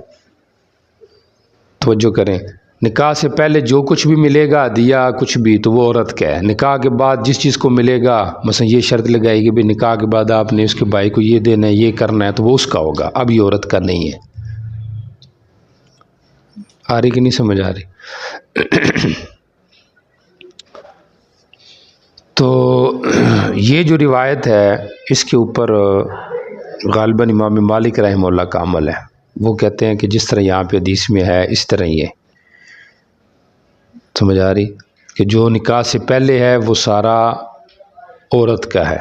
توجہ کریں، نکاح سے پہلے جو کچھ بھی ملے گا دیا کچھ بھی تو وہ عورت کا ہے، نکاح کے بعد جس چیز کو ملے گا، مثلا یہ شرط لگائے گی بھی نکاح کے بعد آپ نے اس کے بھائی کو یہ دینا ہے یہ کرنا ہے تو وہ اس کا ہوگا، اب یہ عورت کا نہیں ہے۔ آ رہی کہ نہیں سمجھ آ رہی؟ تو یہ جو روایت ہے اس کے اوپر غالباً امام مالک رحمہ اللہ کا عمل ہے، وہ کہتے ہیں کہ جس طرح یہاں پہ حدیث میں ہے اس طرح ہی ہے، سمجھ آ رہی، کہ جو نکاح سے پہلے ہے وہ سارا عورت کا ہے،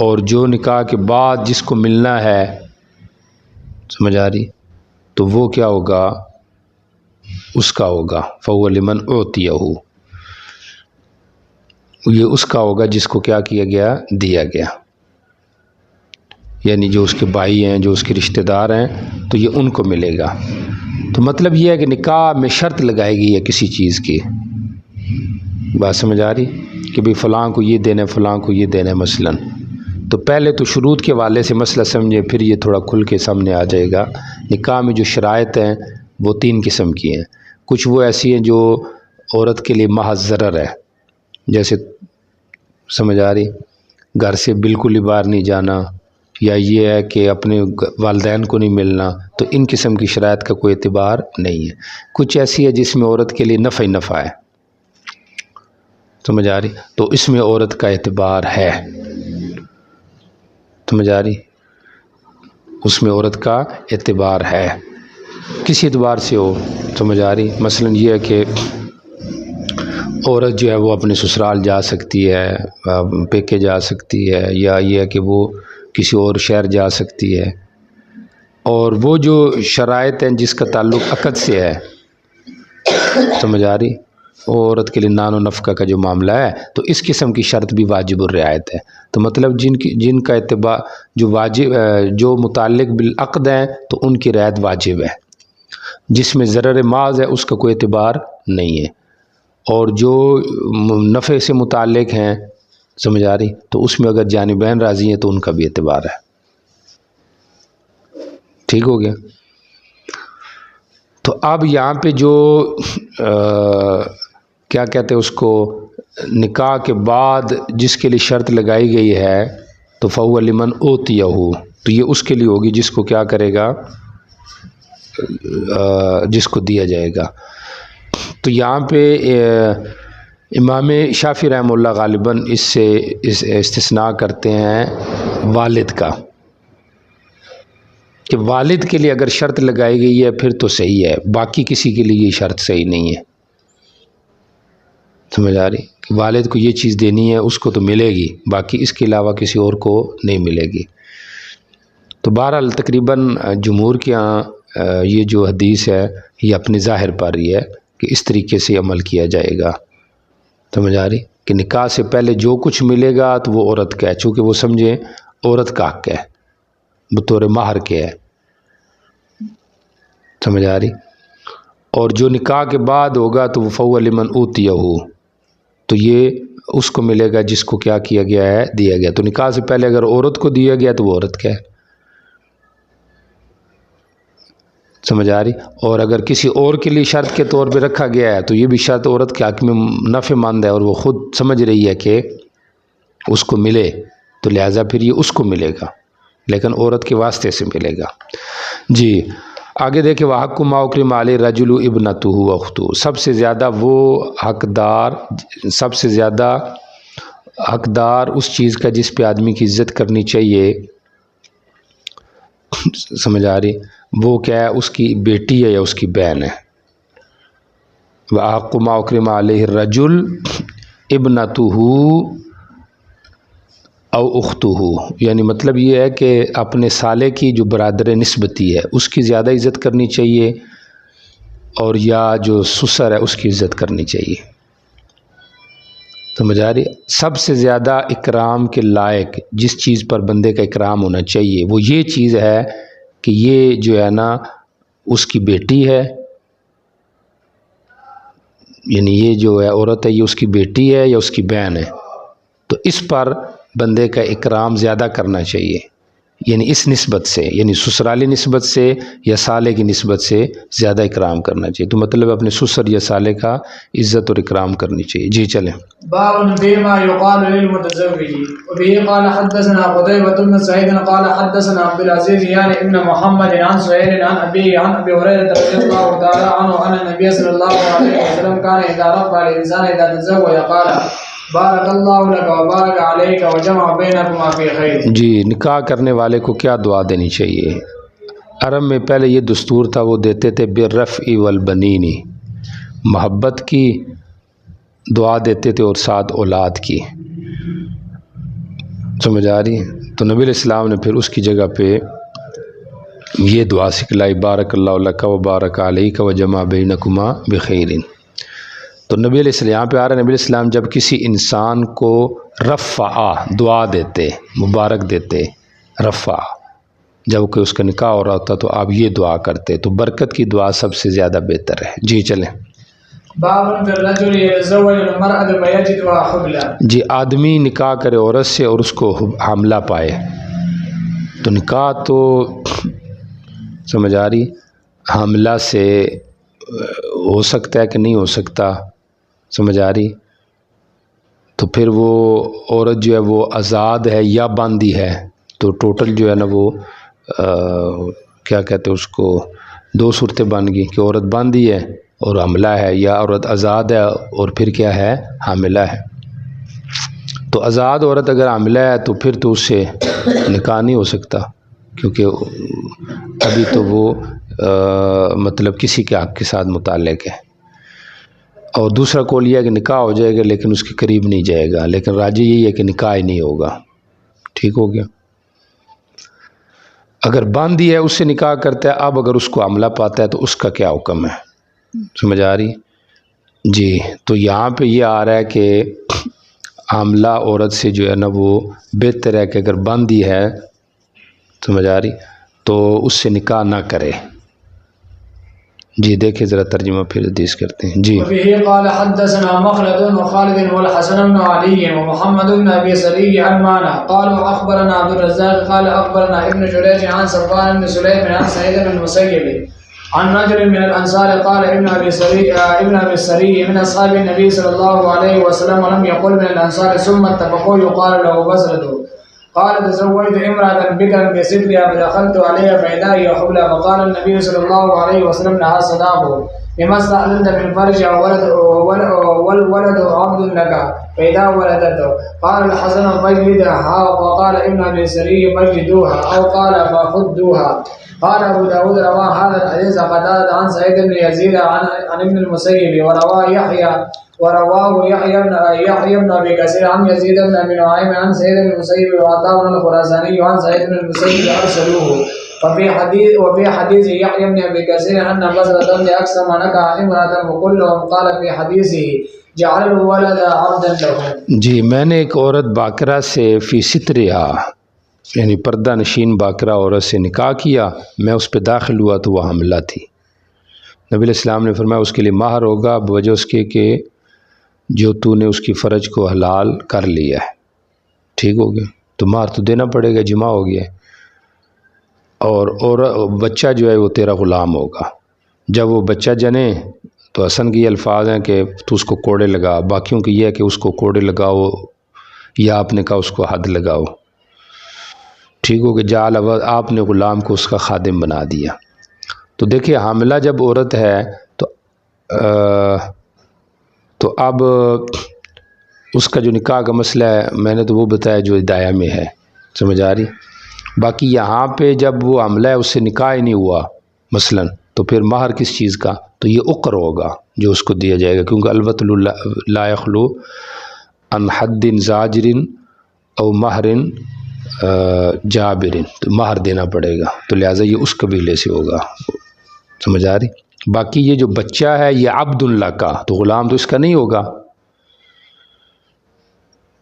اور جو نکاح کے بعد جس کو ملنا ہے، سمجھ آ رہی، تو وہ کیا ہوگا، اس کا ہوگا، فَهُوَ لِمَنْ أُعْطِيَهُ، یہ اس کا ہوگا جس کو کیا کیا گیا، دیا گیا، یعنی جو اس کے بھائی ہیں جو اس کے رشتہ دار ہیں تو یہ ان کو ملے گا۔ تو مطلب یہ ہے کہ نکاح میں شرط لگائی گئی ہے کسی چیز کی، بات سمجھ آ رہی، کہ بھئی فلاں کو یہ دینا ہے فلاں کو یہ دینا ہے مثلا، تو پہلے تو شروط کے حوالے سے مسئلہ سمجھے، پھر یہ تھوڑا کھل کے سامنے آ جائے گا۔ نکاح میں جو شرائط ہیں وہ 3 قسم کی ہیں، کچھ وہ ایسی ہیں جو عورت کے لیے محض ضرر ہے، جیسے سمجھ آ رہی، گھر سے بالکل ہی باہر نہیں جانا، یا یہ ہے کہ اپنے والدین کو نہیں ملنا، تو ان قسم کی شرائط کا کوئی اعتبار نہیں ہے۔ کچھ ایسی ہے جس میں عورت کے لیے نفع ہی نفع ہے، سمجھ آ رہی، تو اس میں عورت کا اعتبار ہے، سمجھ آ رہی، اس میں عورت کا اعتبار ہے، کسی اعتبار سے ہو، سمجھ آ رہی، مثلا یہ ہے کہ عورت جو ہے وہ اپنے سسرال جا سکتی ہے، پیکے جا سکتی ہے، یا یہ ہے کہ وہ کسی اور شہر جا سکتی ہے، اور وہ جو شرائط ہیں جس کا تعلق عقد سے ہے، سمجھ آ رہی، وہ عورت کے لیے نان و نفقہ کا جو معاملہ ہے تو اس قسم کی شرط بھی واجب الرعایت ہے، تو مطلب جن کا اعتبار جو واجب جو متعلق بالعقد ہیں تو ان کی رعایت واجب ہے، جس میں ضرر محض ہے اس کا کوئی اعتبار نہیں ہے، اور جو نفع سے متعلق ہیں، سمجھ آ رہی، تو اس میں اگر جانبین راضی ہیں تو ان کا بھی اعتبار ہے۔ ٹھیک ہو گیا؟ تو اب یہاں پہ جو کیا کہتے ہیں اس کو، نکاح کے بعد جس کے لیے شرط لگائی گئی ہے تو فَهُوَ لِمَنْ أُعْطِيَهُ، تو یہ اس کے لیے ہوگی جس کو کیا کرے گا، جس کو دیا جائے گا۔ تو یہاں پہ امام شافعی رحمہ اللہ غالباً اس سے استثناء کرتے ہیں والد کا، کہ والد کے لیے اگر شرط لگائی گئی ہے پھر تو صحیح ہے، باقی کسی کے لیے یہ شرط صحیح نہیں ہے. سمجھ آ رہی کہ والد کو یہ چیز دینی ہے اس کو تو ملے گی، باقی اس کے علاوہ کسی اور کو نہیں ملے گی. تو بہرحال تقریباً جمہور کے یہاں یہ جو حدیث ہے یہ اپنے ظاہر پر رہی ہے کہ اس طریقے سے عمل کیا جائے گا. سمجھ آ رہی کہ نکاح سے پہلے جو کچھ ملے گا تو وہ عورت کا ہے، چونکہ وہ سمجھیں عورت کا حق ہے، بطور مہر کے ہے. سمجھ آ رہی. اور جو نکاح کے بعد ہوگا تو وہ فَهُوَ لِمَنْ أُوتِيَهُ، تو یہ اس کو ملے گا جس کو کیا کیا گیا ہے، دیا گیا. تو نکاح سے پہلے اگر عورت کو دیا گیا تو وہ عورت کا ہے. سمجھ آ رہی. اور اگر کسی اور کے لیے شرط کے طور پہ رکھا گیا ہے تو یہ بھی شرط عورت کے حق میں نفع مند ہے اور وہ خود سمجھ رہی ہے کہ اس کو ملے، تو لہٰذا پھر یہ اس کو ملے گا، لیکن عورت کے واسطے سے ملے گا. جی آگے دیکھیں، وَحَقُّ مَا أُكْرِمَ عَلَيْهِ الرَّجُلُ ابْنَتُهُ وَأُخْتُهُ، سب سے زیادہ وہ حقدار، سب سے زیادہ حقدار اس چیز کا جس پہ آدمی کی عزت کرنی چاہیے. سمجھ آ رہی. وہ کیا ہے، اس کی بیٹی ہے یا اس کی بہن ہے. وَحَقُّ مَا أُكْرِمَ عَلَيْهِ الرَّجُلُ ابْنَتُهُ او اختہ، یعنی مطلب یہ ہے کہ اپنے سالے کی جو برادر نسبتی ہے اس کی زیادہ عزت کرنی چاہیے، اور یا جو سسر ہے اس کی عزت کرنی چاہیے. سمجھ آ رہی. سب سے زیادہ اکرام کے لائق جس چیز پر بندے کا اکرام ہونا چاہیے وہ یہ چیز ہے کہ یہ جو ہے نا اس کی بیٹی ہے، یعنی یہ جو ہے عورت ہے یہ اس کی بیٹی ہے یا اس کی بہن ہے، تو اس پر بندے کا اکرام زیادہ کرنا چاہیے. یعنی اس نسبت سے، یعنی سسرالی نسبت سے یا سالے کی نسبت سے زیادہ اکرام کرنا چاہیے. تو مطلب اپنے سسر یا سالے کا عزت اور اکرام کرنی چاہیے. جی چلیں. باب فيما يقال للمتزوج. وبه قال حدثنا قتيبة بن سعيد قال حدثنا عبد العزيز يعني ابن محمد عن سهيل عن أبيه عن أبي هريرة رضي الله تعالى عنه أن النبي صلى الله عليه وسلم كان إذا رفع الإنسان إذا تزوج قال بارک اللہ لک و بارک علیک و جمع بینکما فی خیر. جی نکاح کرنے والے کو کیا دعا دینی چاہیے؟ عرب میں پہلے یہ دستور تھا، وہ دیتے تھے بالرفع والبنین، محبت کی دعا دیتے تھے اور ساتھ اولاد کی. سمجھ آ رہی ہے. تو نبی علیہ السلام نے پھر اس کی جگہ پہ یہ دعا سکھلائی، بارک اللہ لک و بارک علیک و جمع بینکما بخیر. تو نبی علیہ السلام یہاں پہ آ رہا ہے، نبی علیہ السلام جب کسی انسان کو رفع دعا دیتے، مبارک دیتے، رفع جب کہ اس کا نکاح ہو رہا ہوتا تو آپ یہ دعا کرتے، تو برکت کی دعا سب سے زیادہ بہتر ہے. جی چلیں. باب فی الرجل یتزوج المرأة فیجدها حبلا. جی آدمی نکاح کرے عورت سے اور اس کو حاملہ پائے. تو نکاح تو سمجھ آ رہی، حاملہ سے ہو سکتا ہے کہ نہیں ہو سکتا، سمجھ آ رہی. تو پھر وہ عورت جو ہے وہ آزاد ہے یا باندھی ہے، تو ٹوٹل جو ہے نا وہ کیا کہتے ہیں اس کو، دو صورتیں بن گئی کہ عورت باندھی ہے اور حاملہ ہے، یا عورت آزاد ہے اور پھر کیا ہے، حاملہ ہے. تو آزاد عورت اگر حاملہ ہے تو پھر تو اس سے نکاح نہیں ہو سکتا، کیونکہ ابھی تو وہ مطلب کسی کے حق کے ساتھ متعلق ہے. اور دوسرا قول یہ ہے کہ نکاح ہو جائے گا لیکن اس کے قریب نہیں جائے گا، لیکن راجح یہی ہے کہ نکاح ہی نہیں ہوگا. ٹھیک ہو گیا. اگر باندھی ہے اس سے نکاح کرتا ہے، اب اگر اس کو حاملہ پاتا ہے تو اس کا کیا حکم ہے، سمجھ آ رہی. جی تو یہاں پہ یہ آ رہا ہے کہ حاملہ عورت سے جو ہے نا وہ بہتر ہے کہ اگر باندھی ہے، سمجھ آ رہی، تو اس سے نکاح نہ کرے. جی دیکھیں ذرا ترجمہ پھر حدیث کرتے ہیں. جی وبه قال حدثنا مخلد وخالد والحسن بن علي ومحمد بن ابي سري عن مانا قالوا اخبرنا عبد الرزاق قال اخبرنا ابن جريج عن صفوان بن سليم عن سعيد بن المسيب عن رجل من الانصار قال ابن ابي السري من اصحاب النبي صلى الله عليه وسلم ولم يقل من الانصار ثم اتفقوا يقال له بزرد قال تزوجت امرأة بكرا بسترها فدخلت عليها فإذا هي حبلى فقال النبي صلى الله عليه وسلم لها صداقه لما استأذنت من فرجها والولد عبد لك فإذا ولدته قال الحسن فاجلدها وقال ابن أبي سري فاجلدوها أو قال فخذوها. قال أبو داود روى هذا الحديث قتادة عن سعيد بن يزيد عن ابن المسيب ورواه يحيى بن أبي كثير عن يزيد بن أبي نعيم عن سعيد بن المسيب وعطاء الخراساني عن سعيد بن المسيب أرسلوه. وفي حديث يحيى بن أبي كثير أن بصرة بن أقسم نكح امرأة وكلهم قال في حديثه جعل الولد عبدا له. جی میں نے ایک عورت باقرہ سے فی سترہا یعنی پردہ نشین باقرہ عورت سے نکاح کیا، میں اس پہ داخل ہوا تو وہ حاملہ تھی۔ نبی علیہ السلام نے فرمایا اس کے لیے مہر ہوگا بوجہ اس کے کہ جو تو نے اس کی فرج کو حلال کر لیا ہے، ٹھیک ہو گیا، تو مہر تو دینا پڑے گا، جمع ہو گیا، اور بچہ جو ہے وہ تیرا غلام ہوگا۔ جب وہ بچہ جنے تو حسن کے یہ الفاظ ہیں کہ تو اس کو کوڑے لگا، باقیوں کی یہ ہے کہ اس کو کوڑے لگاؤ یا آپ نے کہا اس کو حد لگاؤ، ٹھیک ہو گیا، آپ نے غلام کو اس کا خادم بنا دیا۔ تو دیکھیے حاملہ جب عورت ہے تو اب اس کا جو نکاح کا مسئلہ ہے میں نے تو وہ بتایا جو ہدایہ میں ہے، سمجھ آ رہی؟ باقی یہاں پہ جب وہ حاملہ ہے اس سے نکاح ہی نہیں ہوا مثلا، تو پھر مہر کس چیز کا؟ تو یہ عقر ہوگا جو اس کو دیا جائے گا، کیونکہ الوطن لا یخلو عن حد زاجر او مہر جابر، تو مہر دینا پڑے گا، تو لہٰذا یہ اس قبیلے سے ہوگا، سمجھ آ رہی؟ باقی یہ جو بچہ ہے یہ عبد اللہ کا، تو غلام تو اس کا نہیں ہوگا،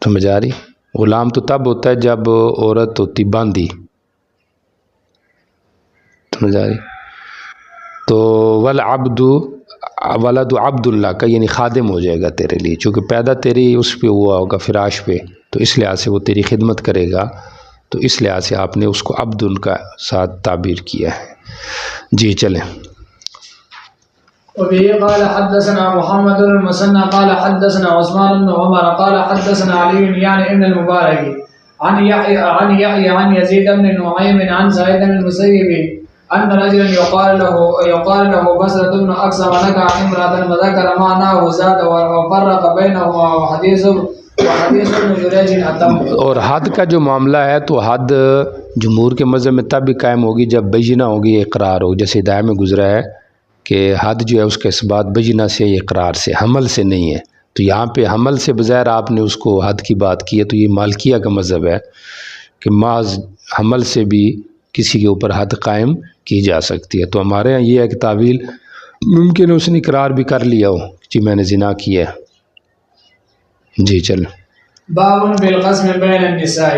سمجھ آ رہی؟ غلام تو تب ہوتا ہے جب عورت ہوتی باندھی، سمجھ آ رہی؟ تو ولد عبد اللہ کا یعنی خادم ہو جائے گا تیرے لیے، چونکہ پیدا تیری اس پہ ہوا ہوگا فراش پہ، تو اس لحاظ سے وہ تیری خدمت کرے گا، تو اس لحاظ سے آپ نے اس کو عبد ان کا ساتھ تعبیر کیا ہے۔ جی چلیں۔ وبه قال حدثنا محمد بن المثنى قال حدثنا عثمان بن عمر قال حدثنا علي يعني ابن المبارك عن يحيى عن يزيد بن نعيم عن سعيد بن المسيب أن رجلا يقال له بصرة بن أقسم نكح امرأة وذكر معناه زاد وفرق بينهما وحديث ابن جريج أتم۔ اور حد کا جو معاملہ ہے تو حد جمہور کے مذہب میں تب بھی قائم ہوگی جب بینہ ہوگی، اقرار ہو، جیسے ہدایہ میں گزرا ہے کہ حد جو ہے اس کا اثبات بینہ سے، اقرار سے، حمل سے نہیں ہے۔ تو یہاں پہ حمل سے بظاہر آپ نے اس کو حد کی بات کی ہے، تو یہ مالکیہ کا مذہب ہے کہ محض حمل سے بھی کسی کے اوپر حد قائم کی جا سکتی ہے۔ تو ہمارے ہاں یہ ہے کہ تعویل ممکن ہے اس نے اقرار بھی کر لیا ہو جی میں نے زنا کیا ہے۔ جی چل۔ باب بالقسم بین النساء،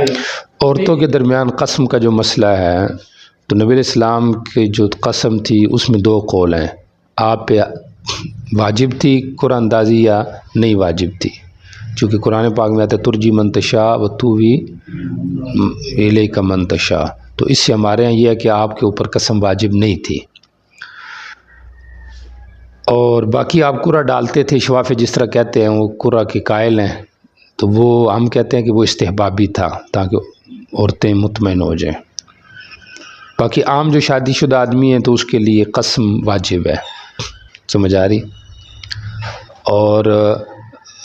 عورتوں کے درمیان قسم کا جو مسئلہ ہے تو نبی علیہ السلام کی جو قسم تھی اس میں دو قول ہیں، آپ پہ واجب تھی قرآن اندازی یا نہیں واجب تھی، چونکہ قرآن پاک میں آتا ہے ترجی منتشا و تو بھی الیک منتشا، تو اس سے ہمارے یہاں یہ ہے کہ آپ کے اوپر قسم واجب نہیں تھی۔ اور باقی آپ قرہ ڈالتے تھے، شوافع جس طرح کہتے ہیں وہ قرہ کے قائل ہیں، تو وہ ہم کہتے ہیں کہ وہ استحبابی تھا تاکہ عورتیں مطمئن ہو جائیں۔ باقی عام جو شادی شدہ آدمی ہیں تو اس کے لیے قسم واجب ہے، سمجھ آ رہی؟ اور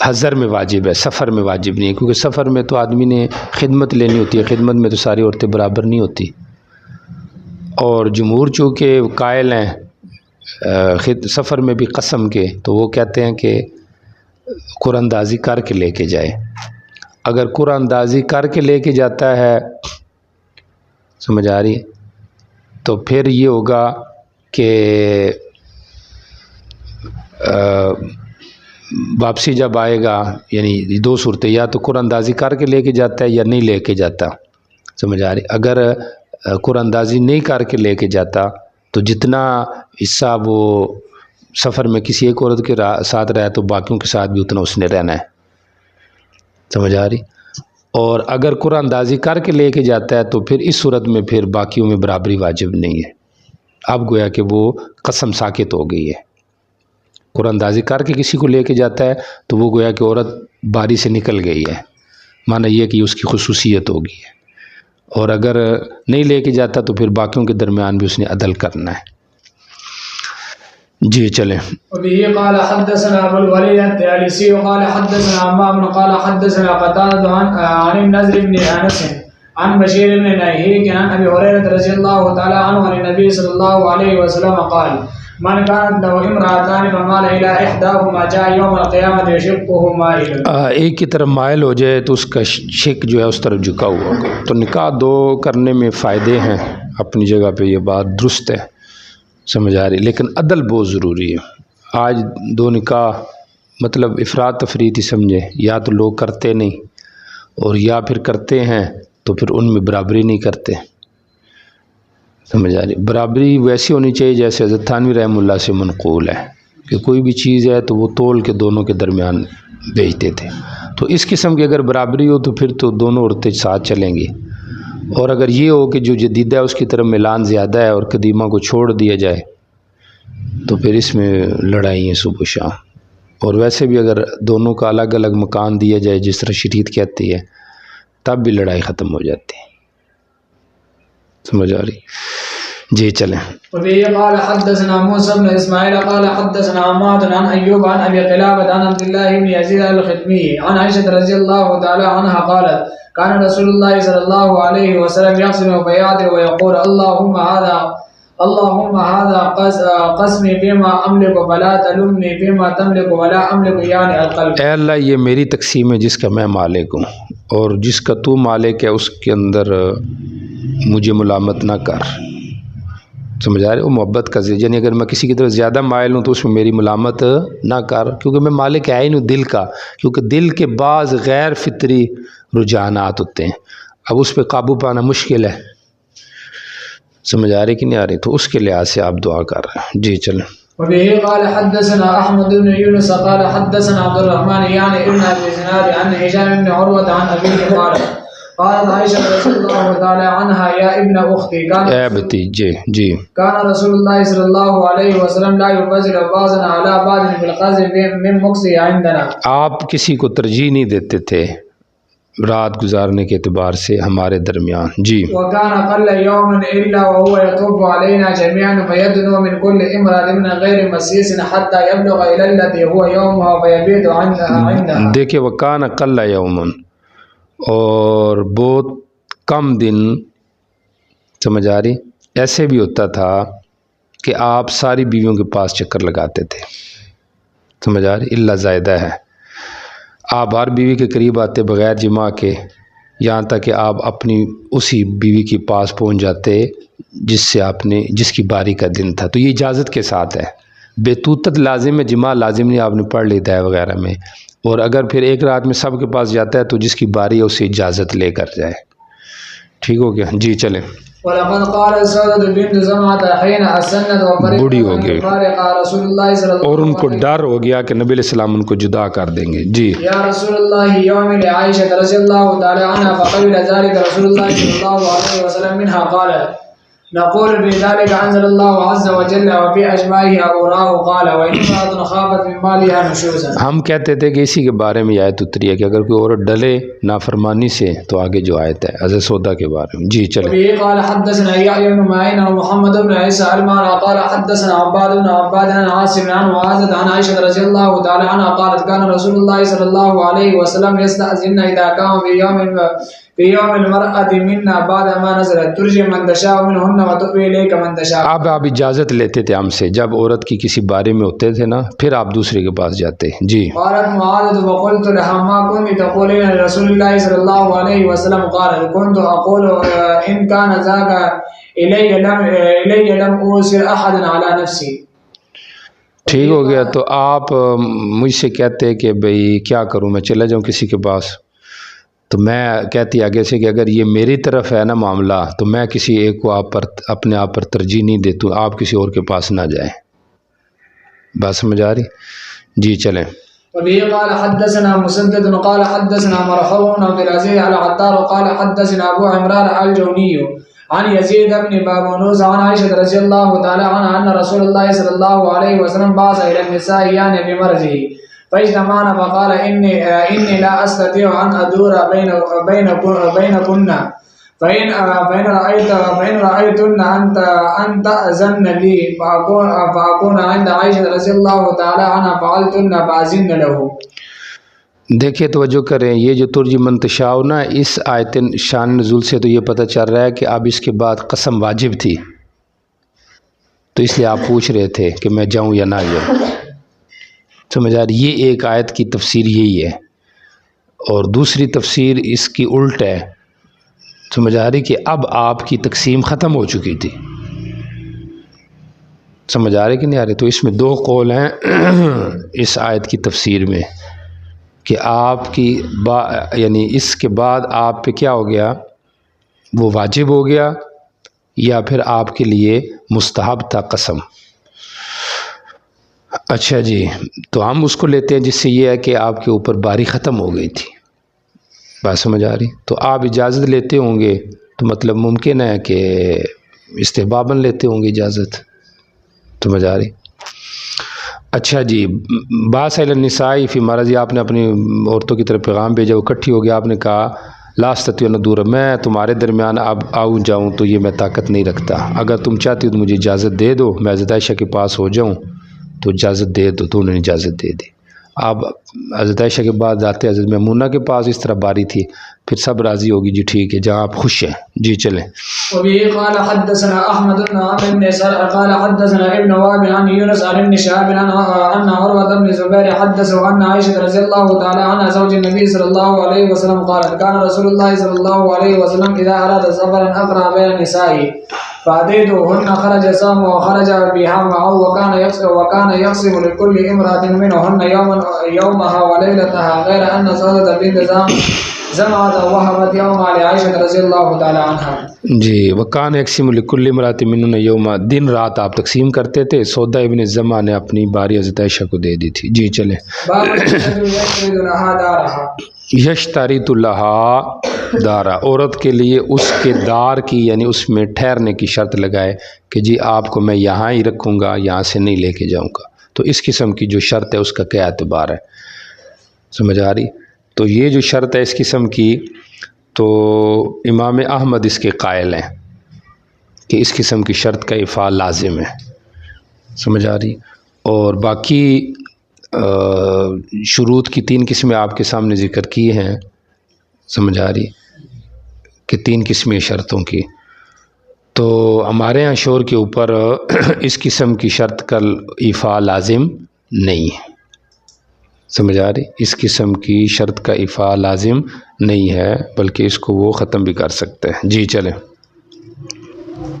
حضر میں واجب ہے، سفر میں واجب نہیں ہے، کیونکہ سفر میں تو آدمی نے خدمت لینی ہوتی ہے، خدمت میں تو ساری عورتیں برابر نہیں ہوتی۔ اور جمہور چونکہ قائل ہیں سفر میں بھی قسم کے، تو وہ کہتے ہیں کہ قرآن اندازی کر کے لے کے جائے۔ اگر قرآن اندازی کر کے لے کے جاتا ہے، سمجھ آ رہی، تو پھر یہ ہوگا کہ واپسی جب آئے گا، یعنی دو صورتیں، یا تو قرآن اندازی کر کے لے کے جاتا ہے یا نہیں لے کے جاتا، سمجھ آ رہی؟ اگر قرآن اندازی نہیں کر کے لے کے جاتا تو جتنا حصہ وہ سفر میں کسی ایک عورت کے ساتھ رہا تو باقیوں کے ساتھ بھی اتنا اس نے رہنا ہے، سمجھ آ رہی؟ اور اگر قرآن اندازی کر کے لے کے جاتا ہے تو پھر اس صورت میں پھر باقیوں میں برابری واجب نہیں ہے، اب گویا کہ وہ قسم ساقط ہو گئی ہے۔ قرآن اندازی کر کے کسی کو لے کے جاتا ہے تو وہ گویا کہ عورت باری سے نکل گئی ہے، معنی یہ کہ اس کی خصوصیت ہوگی ہے، اور اگر نہیں لے کے جاتا تو پھر باقیوں کے درمیان بھی اس نے عدل کرنا ہے۔ جی چلیں. وبه قال حدثنا ابو الوليد الطيالسي قال حدثنا عمام قال حدثنا قتادة عن النضر بن انس عن بشير بن نهيك عن ابي هريره رضي الله تعالى عنه عن النبي صلى الله عليه وسلم قال من كانت له امرأتان فمال الى احداهما جاء يوم القيامه يشقه مائل. ایک کی طرف مائل ہو جائے تو اس کا شک جو ہے اس طرف جھکا ہوا ہوگا. تو نکاح دو کرنے میں فائدے ہیں اپنی جگہ پہ، یہ بات درست ہے، سمجھ آ رہی، لیکن عدل بہت ضروری ہے. آج دو نکاح مطلب افراد تفریط ہی سمجھے، یا تو لوگ کرتے نہیں اور یا پھر کرتے ہیں تو پھر ان میں برابری نہیں کرتے. سمجھ آ رہی، برابری ویسی ہونی چاہیے جیسے حضرت تھانوی رحمہ اللہ سے منقول ہے کہ کوئی بھی چیز ہے تو وہ تول کے دونوں کے درمیان بیچتے تھے. تو اس قسم کی اگر برابری ہو تو پھر تو دونوں عورتیں ساتھ چلیں گی. اور اگر یہ ہو کہ جو جدیدہ ہے اس کی طرف میلان زیادہ ہے اور قدیمہ کو چھوڑ دیا جائے تو پھر اس میں لڑائی ہیں صبح و شام. اور ویسے بھی اگر دونوں کا الگ الگ مکان دیا جائے جس طرح شریعت کہتی ہے تب بھی لڑائی ختم ہو جاتی ہے. سمجھ آ رہی؟ جی چلیں. وبه قال حدثنا موسى بن اسماعيل قال حدثنا عماد عن ايوب عن ابي قلابة عن عبد الله بن يزيد الختمي عن عائشة رضي الله تعالى عنها قالت كان رسول الله صلى الله عليه وسلم يقسم بياته ويقول اللهم هذا قسمي فيما املك ولا تلمني فيما تملك ولا املك يعني القلب. اے اللہ یہ میری تقسیم ہے جس کا میں مالک ہوں، اور جس کا تو مالک ہے اس کے اندر مجھے ملامت نہ کر. سمجھ آ رہے؟ وہ محبت کا ذریعہ، یعنی اگر میں کسی کی طرف زیادہ مائل ہوں تو اس میں میری ملامت نہ کر، کیونکہ میں مالک ہے ہی نہیں دل کا. کیونکہ دل کے بعض غیر فطری رجحانات ہوتے ہیں، اب اس پہ قابو پانا مشکل ہے. سمجھ آ رہی کہ نہیں آ رہی؟ تو اس کے لحاظ سے آپ دعا کر رہے ہیں. جی چلیں. وبه قال حدثنا احمد بن يونس قال حدثنا عبد الرحمن يعني ابن ابي زناد عن هشام بن عروة عن ابيه قالت عائشة رضي الله تعالى عنها يا ابن اختي اے بھتیجے جی كان رسول الله صلى الله عليه وسلم لا يفضل بعضنا على بعض في القذف من مقصي عندنا. آپ کسی کو ترجیح نہیں دیتے تھے رات گزارنے کے اعتبار سے ہمارے درمیان. جی. وكان قل يوم الا وهو يطوف علينا جميعا فيدنو من كل امرأة من غير مسيس حتى يبلغ الى التي هو يومها فيبيت عندها. دیکھیں وکان قل یومن، اور بہت کم دن، سمجھ آ رہی، ایسے بھی ہوتا تھا کہ آپ ساری بیویوں کے پاس چکر لگاتے تھے. سمجھ آ رہی؟ اللہ زائدہ ہے، آپ ہر بیوی کے قریب آتے بغیر جمع کے، یہاں تک کہ آپ اپنی اسی بیوی کے پاس پہنچ جاتے جس کی باری کا دن تھا. تو یہ اجازت کے ساتھ ہے، بیتوتت لازم ہے، جمع لازم نہیں، آپ نے پڑھ لیتا ہے وغیرہ میں. اور اگر پھر ایک رات میں سب کے پاس جاتا ہے تو جس کی باری ہے اسے اجازت لے کر جائے. ٹھیک ہو گیا؟ جی چلیں. وَلَقَدْ قَالَ سَوْدَةُ بِنْتُ زَمْعَةَ حِينَ أَسَنَّتْ بوڑھی ہو گئی وَفَرِقَ رَسُولُ اللَّهِ صلی اللہ علیہ وسلم، اور ان کو ڈر ہو گیا کہ نبی علیہ السلام ان کو جدا کر دیں گے. جی. یا رسول اللہ یوم لعائشة رضی اللہ تعالی عنہ فقبل ذلك رسول اللہ صلی اللہ علیہ وسلم منها قال نقول بذلك انزل الله عز وجل وفي اشباهه ابوراه قال وان امرأة خافت من مالها نشوزا. ہم کہتے تھے کہ اسی کے بارے میں آیت اتری ہے کہ اگر کوئی عورت ڈلے نافرمانی سے تو آگے جو آیت ہے حضرت سودا کے بارے میں. جی چلیں. قال حدثنا يحيى بن معين ومحمد بن عيسى المعنى قال حدثنا عباد بن عباد عن عاصم عن معاذ عن عائشة رضي الله تعالى عنها قالت كان رسول الله صلى الله عليه وسلم يستأذن اذا كان في يوم المرأة منا بعد ما نزلت ترجي من تشاء منهن وتؤوي إليك من تشاء. آپ اجازت لیتے تھے ہم سے جب عورت کی کسی بارے میں ہوتے تھے نا، پھر آپ دوسرے کے پاس جاتے. جی. قالت معاذ وقلت لها ما كنت تقولين لرسول الله صلى الله عليه وسلم قال كنت أقول إن كان ذاك إلي لم أوصل أحدا على نفسي. ٹھیک ہو گیا. تو آپ مجھ سے کہتے کہ بھئی کیا کروں، میں چلا جاؤں کسی کے پاس؟ تو میں کہتی آگے سے کہ اگر یہ میری طرف ہے نا معاملہ تو میں کسی ایک کو اپنے آپ پر ترجیح نہیں دیتا، آپ کسی اور کے پاس نہ جائیں. بات سمجھ آ رہی؟ جی چلیں. وبه قال حدثنا مسدد قال حدثنا مرحوم بن عبد العزيز على عطار قال حدثنا ابو عمران الجوني عن يزيد بن بابونوس عن عائشة رضي الله تعالى عنها ان رسول الله صلى الله عليه وسلم بعث الى النساء يعني بمرضه فاجتمعنا فقال إني لا أستطيع أن أدور بينكن فإن رأيتن أن تأذن لي فأكون عند عائشة رضی اللہ تعالی عنہ فعلتن فأذن له. دیکھیں توجہ کریں، یہ جو ترجی منتشاؤ نا، اس آیت شان نزول سے تو یہ پتہ چل رہا ہے کہ اب اس کے بعد قسم واجب تھی، تو اس لیے آپ پوچھ رہے تھے کہ میں جاؤں یا نہ جاؤں. سمجھ آ رہی؟ یہ ایک آیت کی تفسیر یہی ہے، اور دوسری تفسیر اس کی الٹ ہے. سمجھ آ رہی کہ اب آپ کی تقسیم ختم ہو چکی تھی. سمجھ آ رہی کہ نہیں آ رہی؟ تو اس میں دو قول ہیں اس آیت کی تفسیر میں، کہ آپ کی یعنی اس کے بعد آپ پہ کیا ہو گیا، وہ واجب ہو گیا، یا پھر آپ کے لیے مستحب تھا قسم. اچھا جی، تو ہم اس کو لیتے ہیں جس سے یہ ہے کہ آپ کے اوپر باری ختم ہو گئی تھی. بات سمجھ آ رہی؟ تو آپ اجازت لیتے ہوں گے تو مطلب ممکن ہے کہ استحباباً لیتے ہوں گے اجازت. سمجھ آ رہی؟ اچھا جی، باس النسائی فی مرض، آپ نے اپنی عورتوں کی طرف پیغام بھیجا، وہ اکٹھی ہو گیا، آپ نے کہا لا استطیع ان دور، میں تمہارے درمیان اب آؤں جاؤں تو یہ میں طاقت نہیں رکھتا، اگر تم چاہتی ہو تو مجھے اجازت دے دو، میں حضرت عائشہ کے پاس ہو جاؤں تو اجازت دے دو. تو انہوں نے اجازت دے دی. آپ حضرت عائشہ کے بعد جاتے حضرت میمونہ کے پاس، اس طرح باری تھی، پھر سب راضی ہوگی جی ٹھیک ہے جہاں آپ خوش ہیں. جی چلیں. وبه قال حدثنا احمد بن عمرو بن سعد قال حدثنا ابن وهب عن يونس عن ابن شهاب ان عروة بن الزبير حدثه ان عائشة رضي الله تعالى عنها زوج النبي صلى الله عليه وسلم قالت كان رسول الله صلى الله عليه وسلم اذا اراد سفرا اقرا بين نسائه فأتيتهن خرج سام وخرج بها معه وكان يقسم لكل امرأة منهن يومها وليلتها غير ان سعودة بنت زمعت وهبت يومها لعائشة رضی اللہ تعالی عنہ. جی، وکان یقسم لکل امرأۃ منہن یوم، دن رات آپ تقسیم کرتے تھے. سودا ابن زمع نے اپنی باری حضرت عائشہ کو دے دی تھی. جی چلیں. یشترط لها دارا، عورت کے لیے اس کے دار کی یعنی اس میں ٹھہرنے کی شرط لگائے کہ جی آپ کو میں یہاں ہی رکھوں گا، یہاں سے نہیں لے کے جاؤں گا. تو اس قسم کی جو شرط ہے اس کا کیا اعتبار ہے؟ سمجھ آ رہی؟ تو یہ جو شرط ہے اس قسم کی، تو امام احمد اس کے قائل ہیں کہ اس قسم کی شرط کا افعال لازم ہے. سمجھ آ رہی؟ اور باقی شروط کی 3 قسمیں آپ کے سامنے ذکر کی ہیں. سمجھ آ رہی کہ 3 قسمیں شرطوں کی. تو ہمارے ہاں شور کے اوپر اس قسم کی شرط کا افعال لازم نہیں ہے. سمجھ آ رہی؟ اس قسم کی شرط کا افعال لازم نہیں ہے، بلکہ اس کو وہ ختم بھی کر سکتے ہیں. جی چلیں.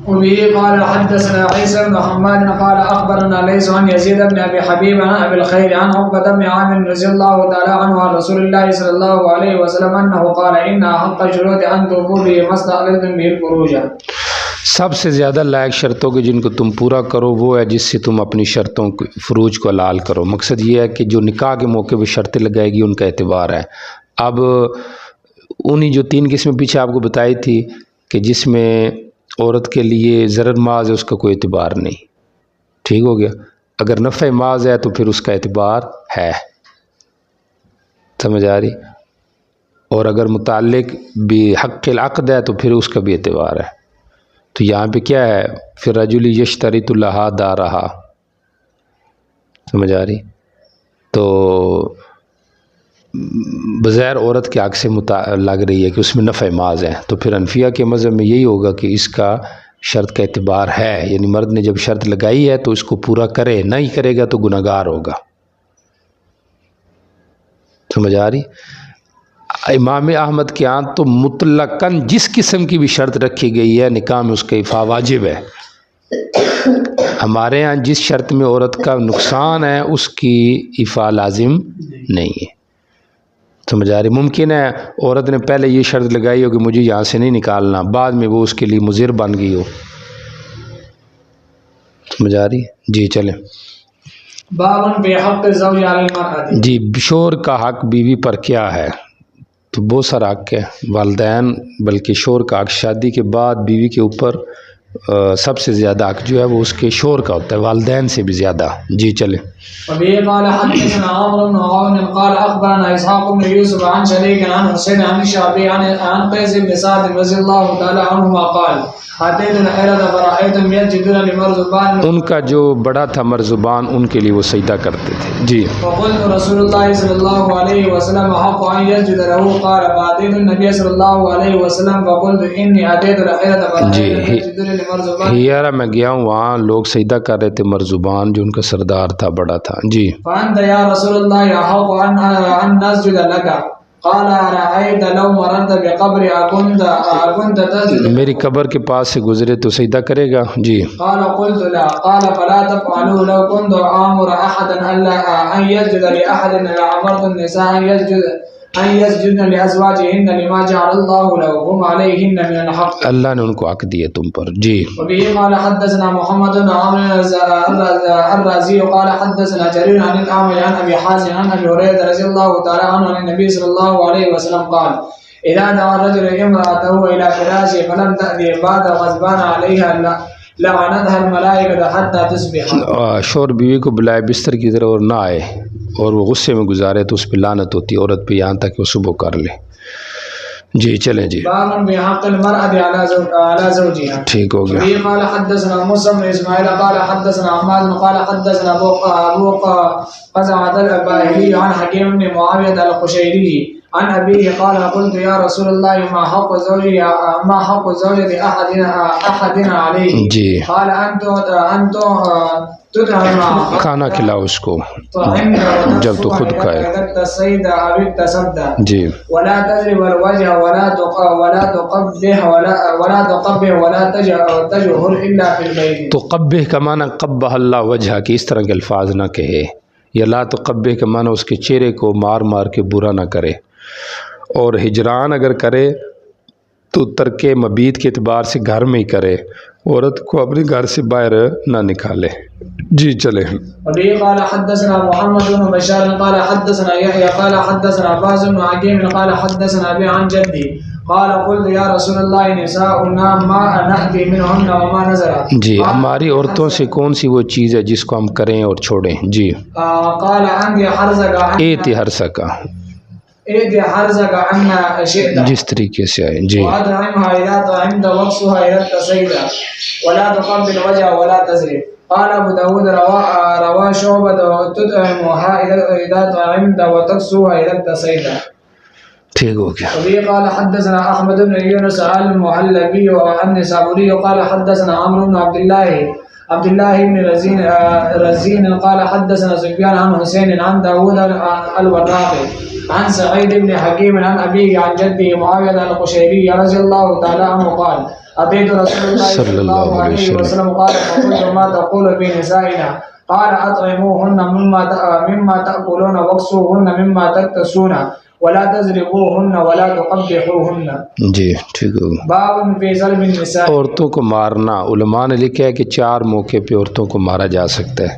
وبه قال حدثنا عيسى بن حماد قال اخبرنا ليس عن يزيد بن ابي حبيب عن ابي الخير عن عقبة بن عامر رضي الله تعالى عنه عن رسول الله صلى الله عليه وسلم انه قال ان حق الشروط ان توفوا به ما استحللتم به الفروج. سب سے زیادہ لائق شرطوں کے جن کو تم پورا کرو وہ ہے جس سے تم اپنی شرطوں فروج کو حلال کرو. مقصد یہ ہے کہ جو نکاح کے موقع پہ شرطیں لگائے گی ان کا اعتبار ہے. اب انہی جو 3 قسمیں پیچھے آپ کو بتائی تھی کہ جس میں عورت کے لیے ضرر محض ہے اس کا کوئی اعتبار نہیں. ٹھیک ہو گیا؟ اگر نفع محض ہے تو پھر اس کا اعتبار ہے. سمجھ آ رہی؟ اور اگر متعلق بھی حق العقد ہے تو پھر اس کا بھی اعتبار ہے. تو یہاں پہ کیا ہے؟ پھر رجل یشترط لہا دارہا. سمجھ آ رہی؟ تو بظاہر عورت کے حق سے لگ رہی ہے کہ اس میں نفع محض ہے، تو پھر حنفیہ کے مذہب میں یہی ہوگا کہ اس کا شرط کا اعتبار ہے. یعنی مرد نے جب شرط لگائی ہے تو اس کو پورا کرے، نہیں کرے گا تو گناہگار ہوگا. سمجھ آ رہی؟ امام احمد کے ہاں تو مطلقاً جس قسم کی بھی شرط رکھی گئی ہے نکاح میں اس کا افعا واجب ہے. ہمارے ہاں جس شرط میں عورت کا نقصان ہے اس کی افعا لازم نہیں ہے. سمجھ آ رہی؟ ممکن ہے عورت نے پہلے یہ شرط لگائی ہو کہ مجھے یہاں سے نہیں نکالنا، بعد میں وہ اس کے لیے مضر بن گئی ہو. سمجھ آ رہی؟ جی چلیں. باب فی حق الزوج علی المرأة. جی، شوہر کا حق بیوی پر کیا ہے؟ تو بہت سارا حق ہے. والدین بلکہ شوہر کا حق شادی کے بعد بیوی کے اوپر سب سے زیادہ حق جو ہے وہ اس کے شور کا ہوتا ہے، والدین سے بھی زیادہ. جی چلیں. وبه قال حدثنا عمرو بن عون قال اخبرنا اسحاق بن يوسف عن شريك عن حسين عن الشعبي عن قيس بن سعد رضي الله تعالى عنهما قال اتيت الحيرة فرأيتهم يسجدون لمرزبان. ان کا جو بڑا تھا مرزبان، ان کے لیے وہ سجدہ کرتے تھے. جی. فقلت رسول الله صلى الله عليه وسلم حق ان يسجد له قال فاتيت النبي صلى الله عليه وسلم فقلت اني اتيت الحيرة فرأيتهم يسجدون لمرزبان. ہیرا میں گیا ہوں، وہاں لوگ سجدہ کر رہے تھے، مرزبان جو ان کا سردار تھا، بڑا تھا. جی. فانت يا رسول الله حق ان نسجد لك قال ارايت لو مررت بقبر اكنت تسجد. میری قبر کے پاس سے گزرے تو سجدہ کرے گا. جی. قال قلت لا قال فلا تفعلوا لو كنت امر احدا الا ان يسجد لاحد لامرت النساء ان يسجدن لازواجهن لما جعل الله لهم عليهن من الحق. اللہ نے ان کو حق دیے تم پر. جی. وبه قال حدثنا محمد بن عمرو الرازي قال حدثنا جرير عن الاعمش عن ابي حازم عن ابي هريره رضي الله تعالى عنه عن النبي صلى الله عليه وسلم قال اذا دعا الرجل امراته الى فراشه فلم تأتي بعد غضبان عليها لعنتها الملائکہ حتی تصبح. شور بیوی کو بلائے بستر کی طرف اور نہ آئے اور وہ غصے میں گزارے تو اس پہ لعنت ہوتی ہے عورت پہ یہاں تک کہ وہ صبح کر لے. جی چلیں. جی. باب بحق المرأة على زوجها. ٹھیک ہو گیا. قال حدثنا موسى بن اسماعيل قال حدثنا عماد قال حدثنا ابو قزعة الباهلي عن حكيم بن معاوية القشيري عن أبيه قال قلت يا رسول الله ما حق زوجة أحدنا عليه. جی. قال أنت تدعم کھانا کھلاؤ اس کو جب تو خود کھائے. جی. ولا تضرب الوجه ولا تقبح ولا تجهر الا في البيت. تو قبح کا معنی قبح اللہ وجہ کہ اس طرح کے الفاظ نہ کہے، یا لا تقبح کا معنی اس کے چہرے کو مار مار کے برا نہ کرے. اور ہجران اگر کرے تو ترک مبیت کے اعتبار سے گھر میں ہی کرے، عورت کو اپنے گھر سے باہر نہ نکالے. جی چلے. وبه قال حدثنا محمد بن بشار قال حدثنا يحيى قال حدثنا باز بن حكيم قال حدثنا ابي عن جدي قال قلت يا رسول الله نساؤنا ما نأتي منهن وما نزل. جی. ہماری عورتوں سے کون سی وہ چیز ہے جس کو ہم کریں اور چھوڑیں. جی. قال انت حرزك ایت حرسکا، جس طریقے سے آئے. جی. وأطعمها إذا طعمت واقصها إذا اتصيت ولا تقبل وجهها ولا تزرب. قال ابو داود روى شعبة تطعمها إذا طعمت وتقصها إذا اتصيت. ٹھیک ہو گیا. وبه قال حدثنا احمد بن يونس المحلبي والنسابوري قال حدثنا عمرو بن عبد الله بن رزين قال حدثنا سفيان عن حسين عن داود الوراقي عن سعيد بن حكيم عن أبيه عن جده معاوية القشيري رضي الله تعالى عنه قال أتيت رسول الله صلى الله عليه وسلم قال فقلت ما تقول في نسائنا قال أطعموهن مما تأكلون واكسوهن مما تكتسون ولا تضربوهن ولا تقبحوهن. جی ٹھیک ہے. باب فی ضرب النساء. عورتوں کو مارنا، علماء نے لکھا ہے کہ 4 موقع پہ عورتوں کو مارا جا سکتا ہے.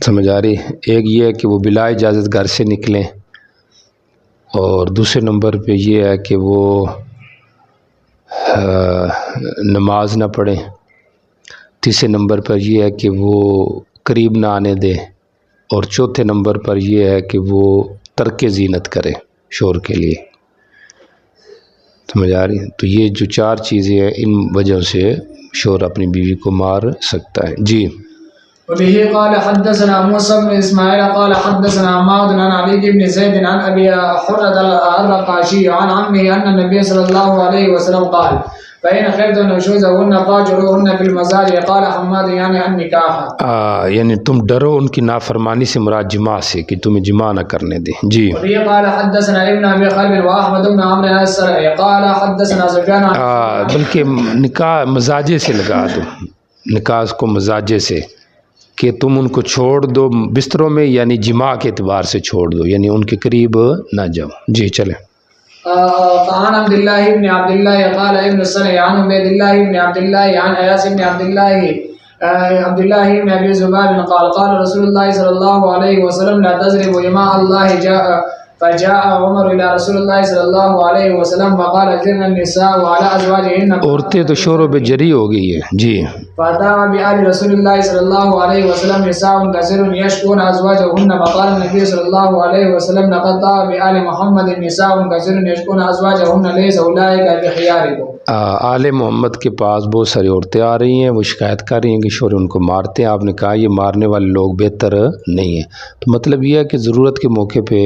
سمجھ آ رہی؟ ایک یہ ہے کہ وہ بلا اجازت گھر سے نکلیں، اور دوسرے نمبر پہ یہ ہے کہ وہ نماز نہ پڑھیں. تیسرے نمبر پر یہ ہے کہ وہ قریب نہ آنے دیں، اور چوتھے نمبر پر یہ ہے کہ وہ ترک زینت کرے شور کے لیے. سمجھ آ رہی؟ تو یہ جو 4 چیزیں ہیں ان وجہ سے شور اپنی بیوی کو مار سکتا ہے. جی. وبه قال حدثنا موسى بن اسماعيل قال حدثنا عماد عن علي بن زيد عن ابي حرة الرقاشي عن عمه ان النبي صلى الله عليه وسلم قال فإن خفتم نشوزهن فاجروهن في المزاج. قال حماد يعني النكاح، یعنی تم ڈرو ان کی نافرمانی سے، مراد جماع سے، کہ تمہیں جماع نہ کرنے دیں. جی. وبه قال حدثنا ابن ابي خالد واحمد بن عمرو السرعي قال حدثنا سفيان بلکہ نکاح مزاجے سے لگا دو، نکاح کو مزاجے سے، کہ تم ان کو چھوڑ دو بستروں میں، یعنی جماع کے اعتبار سے چھوڑ دو، یعنی ان کے قریب نہ جاؤ. جی چلیں. عن عبد الله بن عبد الله قال ابن السنة عن عبيد الله بن عبد الله عن اياس بن عبد الله بن ابي زباب قال قال رسول الله صلى الله عليه وسلم لا تضربوا إماء الله فجاء عمر الى رسول الله صلى الله عليه وسلم فقال زرنا النساء وعلى ازواجهن. عورتیں تو شور و جری ہو گئی ہیں جی. فاتى بآل رسول الله صلى الله عليه وسلم نساء كثير يشكون ازواجهن فقال النبي صلى الله عليه وسلم لقد طاع بآل محمد نساء كثير يشكون ازواجهن ليس اولئك بخياركم. آل محمد کے پاس بہت ساری عورتیں آ رہی ہیں، وہ شکایت کر رہی ہیں کہ شوہر ان کو مارتے ہیں. آپ نے کہا یہ مارنے والے لوگ بہتر نہیں ہیں. تو مطلب یہ ہے کہ ضرورت کے موقع پہ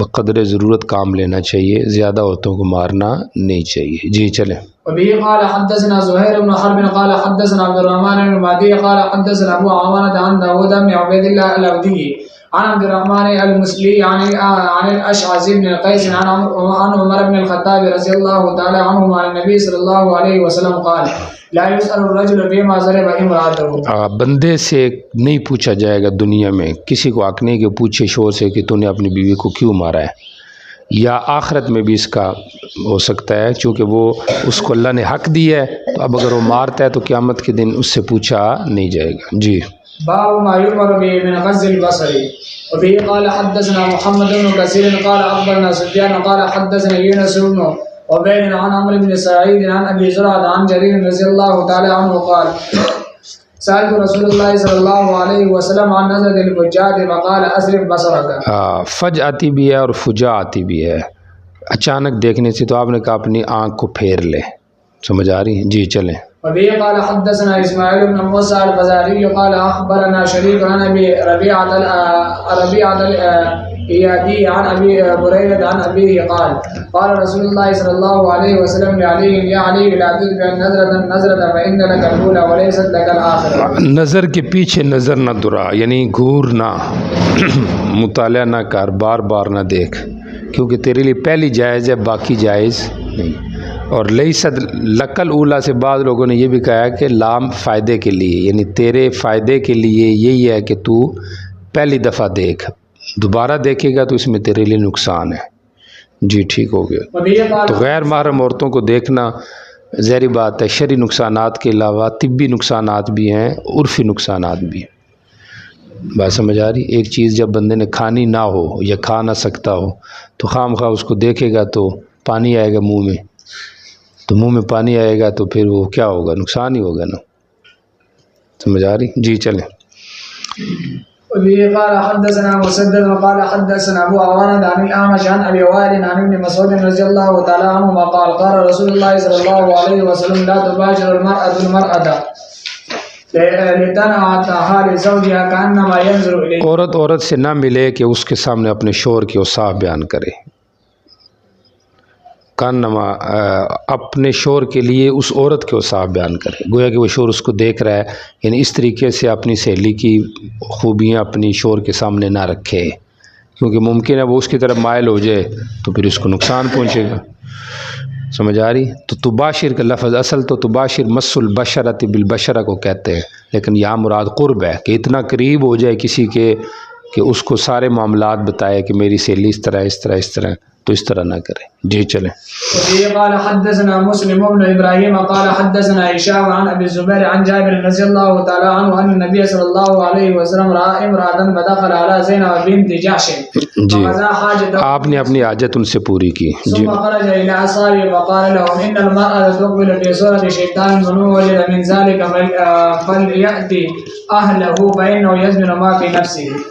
بقدر ضرورت کام لینا چاہیے، زیادہ عورتوں کو مارنا نہیں چاہیے. جی چلیں. وبه قال حدثنا زهير بن حرب قال حدثنا عبد الرحمن بن مهدي قال حدثنا ابو عوانة عن داود بن عبيد الله الأودي عن عبد الرحمن المسلي عن الأشعث بن قيس عن عمر بن الخطاب رضي الله تعالى عنه عن النبي صلى الله عليه وسلم قال لا يسأل الرجل فيما ضرب امرأته. بندے سے نہیں پوچھا جائے گا دنیا میں، کسی کو حق نہیں کہ پوچھے شوہر سے کہ تو نے اپنی بیوی کو کیوں مارا ہے. یا آخرت میں بھی اس کا ہو سکتا ہے، چونکہ وہ اس کو اللہ نے حق دیا ہے، تو اب اگر وہ مارتا ہے تو قیامت کے دن اس سے پوچھا نہیں جائے گا. جی. باب ما يؤمر به من غض البصر. وبه قال حدثنا محمد بن كثير قال اخبرنا سفيان قال حدثنا يونس بن عبيد عن عمرو بن سعيد عن ابي زرعة عن جرير رضي الله تعالى عنه قال سألت رسول الله صلى الله عليه وسلم عن نظر الفجاء فقال أسرف بصرك. فج آتی بھی ہے اور فجا آتی بھی ہے، اچانک دیکھنے سے. تو آپ نے کہا اپنی آنکھ کو پھیر لے. سمجھ آ رہی ہے؟ جی چلیں. وبه قال حدثنا اسماعيل بن موسى الفزاري قال اخبرنا شريك عن ابي ربيعة الإيادي عن ابي بريدة عن ابيه قال قال رسول الله صلى الله عليه وسلم لعلي يا علي لا تتبع النظرة فإن لك الأولى وليست لك الآخرة. نظر کے پیچھے نظر نہ دورا، یعنی گھور نہ، مطالعہ نہ کر، بار بار نہ دیکھ، کیونکہ تیرے لیے پہلی جائز ہے، باقی جائز نہیں. اور لیست لکل اولا سے بعض لوگوں نے یہ بھی کہا ہے کہ لام فائدے کے لیے، یعنی تیرے فائدے کے لیے یہی ہے کہ تو پہلی دفعہ دیکھ، دوبارہ دیکھے گا تو اس میں تیرے لیے نقصان ہے. جی ٹھیک ہو گیا. تو غیر محرم عورتوں کو دیکھنا ظاہری بات ہے، شرعی نقصانات کے علاوہ طبی نقصانات بھی ہیں، عرفی نقصانات بھی ہیں. بات سمجھ آ رہی؟ ایک چیز جب بندے نے کھانی نہ ہو یا کھا نہ سکتا ہو تو خام خواہ اس کو دیکھے گا تو پانی آئے گا منہ میں، تو منہ میں پانی آئے گا تو پھر وہ کیا ہوگا؟ نقصان ہی ہوگا نا. سمجھ آ رہی؟ جی چلیں. وبه قال حدثنا مسدد وقال حدثنا ابو عوانة عن الأعمش عن ابي وائل عن ابن مسعود رضي الله تعالى عنه قال قال رسول الله صلى الله عليه وسلم لا تباشر المرأة لتنعتها لزوجها كأنما ينظر إليه. عورت سے نہ ملے کہ اس کے سامنے اپنے شوہر کی اوصاف بیان کرے. کانما اپنے شوہر کے لیے اس عورت کے اوصاف بیان کرے، گویا کہ وہ شوہر اس کو دیکھ رہا ہے، یعنی اس طریقے سے اپنی سہیلی کی خوبیاں اپنی شوہر کے سامنے نہ رکھے، کیونکہ ممکن ہے وہ اس کی طرف مائل ہو جائے تو پھر اس کو نقصان پہنچے گا. سمجھ آ رہی؟ تو تباشر کا لفظ اصل تو تباشر مس البشرۃ بالبشرہ کو کہتے ہیں، لیکن یہاں مراد قرب ہے کہ اتنا قریب ہو جائے کسی کے کہ اس کو سارے معاملات بتائے کہ میری سہیلی اس طرح اس طرح اس طرح، تو اس طرح نہ کرے. جی چلیں. قال حدثنا مسلم بن ابراهيم قال حدثنا هشام عن ابي الزبير عن جابر رضي الله تعالى عنه ان النبي صلى الله عليه وسلم راى امراه فدخل على زينب بنت جحش فقضى حاجته. آپ نے اپنی حاجت ان سے پوری کی. ثم خرج الى اصحابه وقال لهم ان المراه تقبل في صوره شيطان من ولد من ذلك فلياتي اهله فانه يزن ما في نفسه.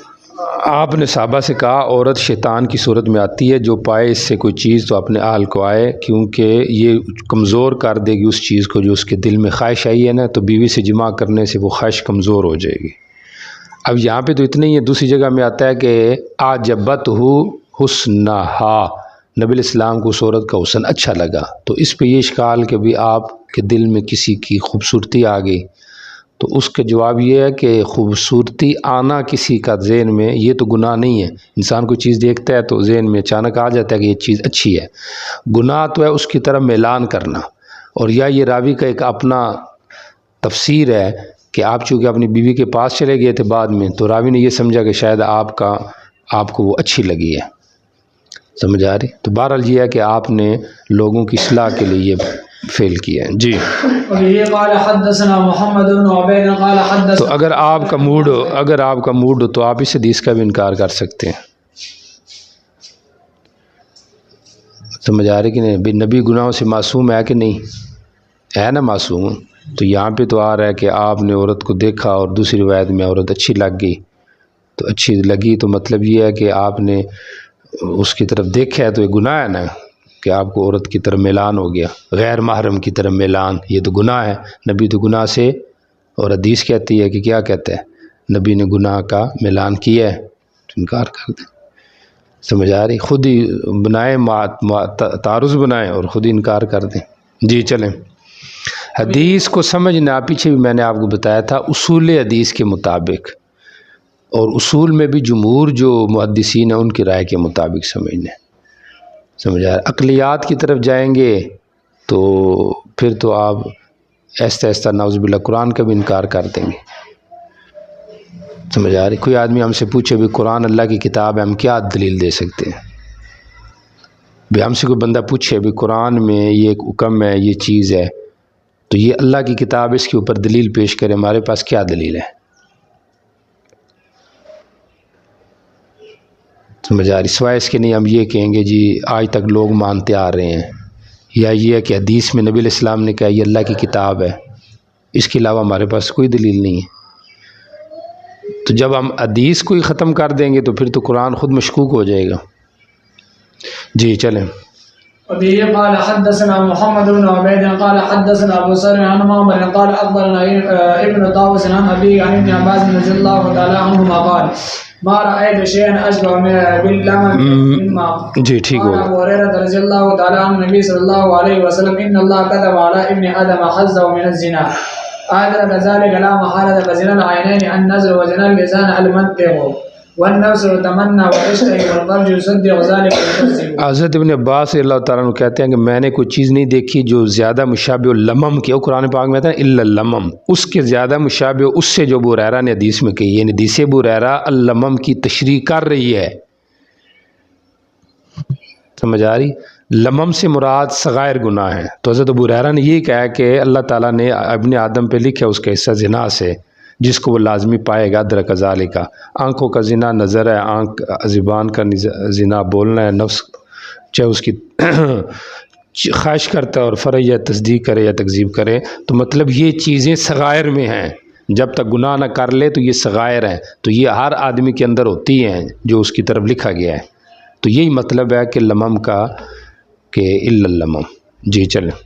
آپ نے صحابہ سے کہا عورت شیطان کی صورت میں آتی ہے، جو پائے اس سے کوئی چیز تو اپنے اہل کو آئے، کیونکہ یہ کمزور کر دے گی اس چیز کو جو اس کے دل میں خواہش آئی ہے نا، تو بیوی سے جماع کرنے سے وہ خواہش کمزور ہو جائے گی. اب یہاں پہ تو اتنا ہی ہے، دوسری جگہ میں آتا ہے کہ آجبت حسنہا، نبی علیہ السلام کو اس عورت کا حسن اچھا لگا، تو اس پہ یہ اشکال کہ بھی آپ کے دل میں کسی کی خوبصورتی آ گئی، تو اس کا جواب یہ ہے کہ خوبصورتی آنا کسی کا ذہن میں یہ تو گناہ نہیں ہے. انسان کوئی چیز دیکھتا ہے تو ذہن میں اچانک آ جاتا ہے کہ یہ چیز اچھی ہے. گناہ تو ہے اس کی طرف میلان کرنا، اور یا یہ راوی کا ایک اپنا تفسیر ہے کہ آپ چونکہ اپنی بیوی کے پاس چلے گئے تھے بعد میں، تو راوی نے یہ سمجھا کہ شاید آپ کو وہ اچھی لگی ہے. سمجھ آ رہی؟ تو بہرحال یہ ہے کہ آپ نے لوگوں کی اصلاح کے لیے یہ فیل کیا ہے. جی. تو اگر آپ کا موڈ ہو تو آپ اس حدیث کا بھی انکار کر سکتے ہیں. سمجھ آ رہی کہ نہیں؟ نبی گناہوں سے معصوم ہے کہ نہیں ہے نا معصوم؟ تو یہاں پہ تو آ رہا ہے کہ آپ نے عورت کو دیکھا اور دوسری روایت میں عورت اچھی لگ گئی، تو اچھی لگی تو مطلب یہ ہے کہ آپ نے اس کی طرف دیکھا ہے تو یہ گناہ ہے نا، کہ آپ کو عورت کی طرف میلان ہو گیا، غیر محرم کی طرف میلان، یہ تو گناہ ہے۔ نبی تو گناہ سے، اور حدیث کہتی ہے کہ کیا کہتا ہے، نبی نے گناہ کا میلان کیا ہے تو انکار کر دیں۔ سمجھ آ رہی؟ خود ہی بنائے تعارض بنائیں اور خود ہی انکار کر دیں۔ جی چلیں، حدیث کو سمجھنا پیچھے بھی میں نے آپ کو بتایا تھا، اصول حدیث کے مطابق، اور اصول میں بھی جمہور جو محدثین ہیں ان کی رائے کے مطابق سمجھنا ہے۔ سمجھ آ رہا ہے؟ عقلیات کی طرف جائیں گے تو پھر تو آپ ایستا ایستا نعوذ باللہ قرآن کا بھی انکار کر دیں گے۔ سمجھ آ رہی؟ کوئی آدمی ہم سے پوچھے بھی قرآن اللہ کی کتاب ہے، ہم کیا دلیل دے سکتے ہیں؟ بھی ہم سے کوئی بندہ پوچھے بھی قرآن میں یہ ایک حکم ہے، یہ چیز ہے، تو یہ اللہ کی کتاب، اس کے اوپر دلیل پیش کرے، ہمارے پاس کیا دلیل ہے؟ سمجھ آ رہی؟ سوائے اس کے نہیں ہم یہ کہیں گے جی آج تک لوگ مانتے آ رہے ہیں، یا یہ ہے کہ حدیث میں نبی علیہ السلام نے کہا یہ اللہ کی کتاب ہے، اس کے علاوہ ہمارے پاس کوئی دلیل نہیں ہے۔ تو جب ہم حدیث کو ہی ختم کر دیں گے تو پھر تو قرآن خود مشکوک ہو جائے گا۔ جی چلیں۔ وبه قال حدثنا محمد بن عبيد قال حدثنا ابو سلمة عن معمر قال اخبرنا ابن طاووس عن ابي عن ابن عباس رضي الله تعالى عنهما قال ما رأيت شيئا اشبه باللمم مما جی ٹھیک قال ہوگا۔ ابو هريرة رضي الله تعالى عن النبي صلى الله عليه وسلم ان الله كتب على ابن ادم حظه من الزنا أدرك ذلك لا محالة فزنا العينين النظر وزنا اللسان المنطق والنفس تمنى وتشتهي والفرج يصدق ذلك ويكذب۔ حضرت ابن عباس اللہ تعالیٰ عنہ کہتے ہیں کہ میں نے کوئی چیز نہیں دیکھی جو زیادہ مشابہ اللمم کی، وہ قرآن پاک میں تھا الا اللمم، اس کے زیادہ مشابہ اس سے جو ابو ہریرہ نے حدیث میں کہی، یعنی حدیث ابو ہریرہ اللمم کی تشریح کر رہی ہے۔ سمجھ آ رہی؟ لمم سے مراد صغائر گناہ ہیں، تو حضرت ابو ہریرہ نے یہ کہا کہ اللہ تعالیٰ نے ابن آدم پہ لکھا اس کا حصہ زنا سے، جس کو وہ لازمی پائے گا، ادرک ذالک، آنکھوں کا زنا نظر ہے، آنکھ زبان کا زنا بولنا ہے، نفس چاہے اس کی خواہش کرتا ہے اور فرج یا تصدیق کرے یا تکذیب کرے، تو مطلب یہ چیزیں صغائر میں ہیں، جب تک گناہ نہ کر لے تو یہ صغائر ہیں، تو یہ ہر آدمی کے اندر ہوتی ہیں جو اس کی طرف لکھا گیا ہے، تو یہی مطلب ہے کہ لمم کا کہ الا اللمم۔ جی چلیں۔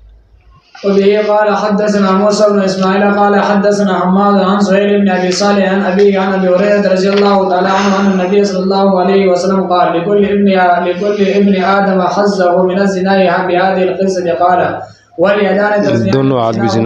وبه قال حدثنا موسى بن اسماعيل قال حدثنا حماد عن سهيل بن ابي صالح عن ابي عن ابي هريره رضي الله تعالى عنه ان النبي صلى الله عليه وسلم قال لكل ابن ادم حظه من الزنا بهذه القصه قال واليدان تزنيان دونوں آدمی زنا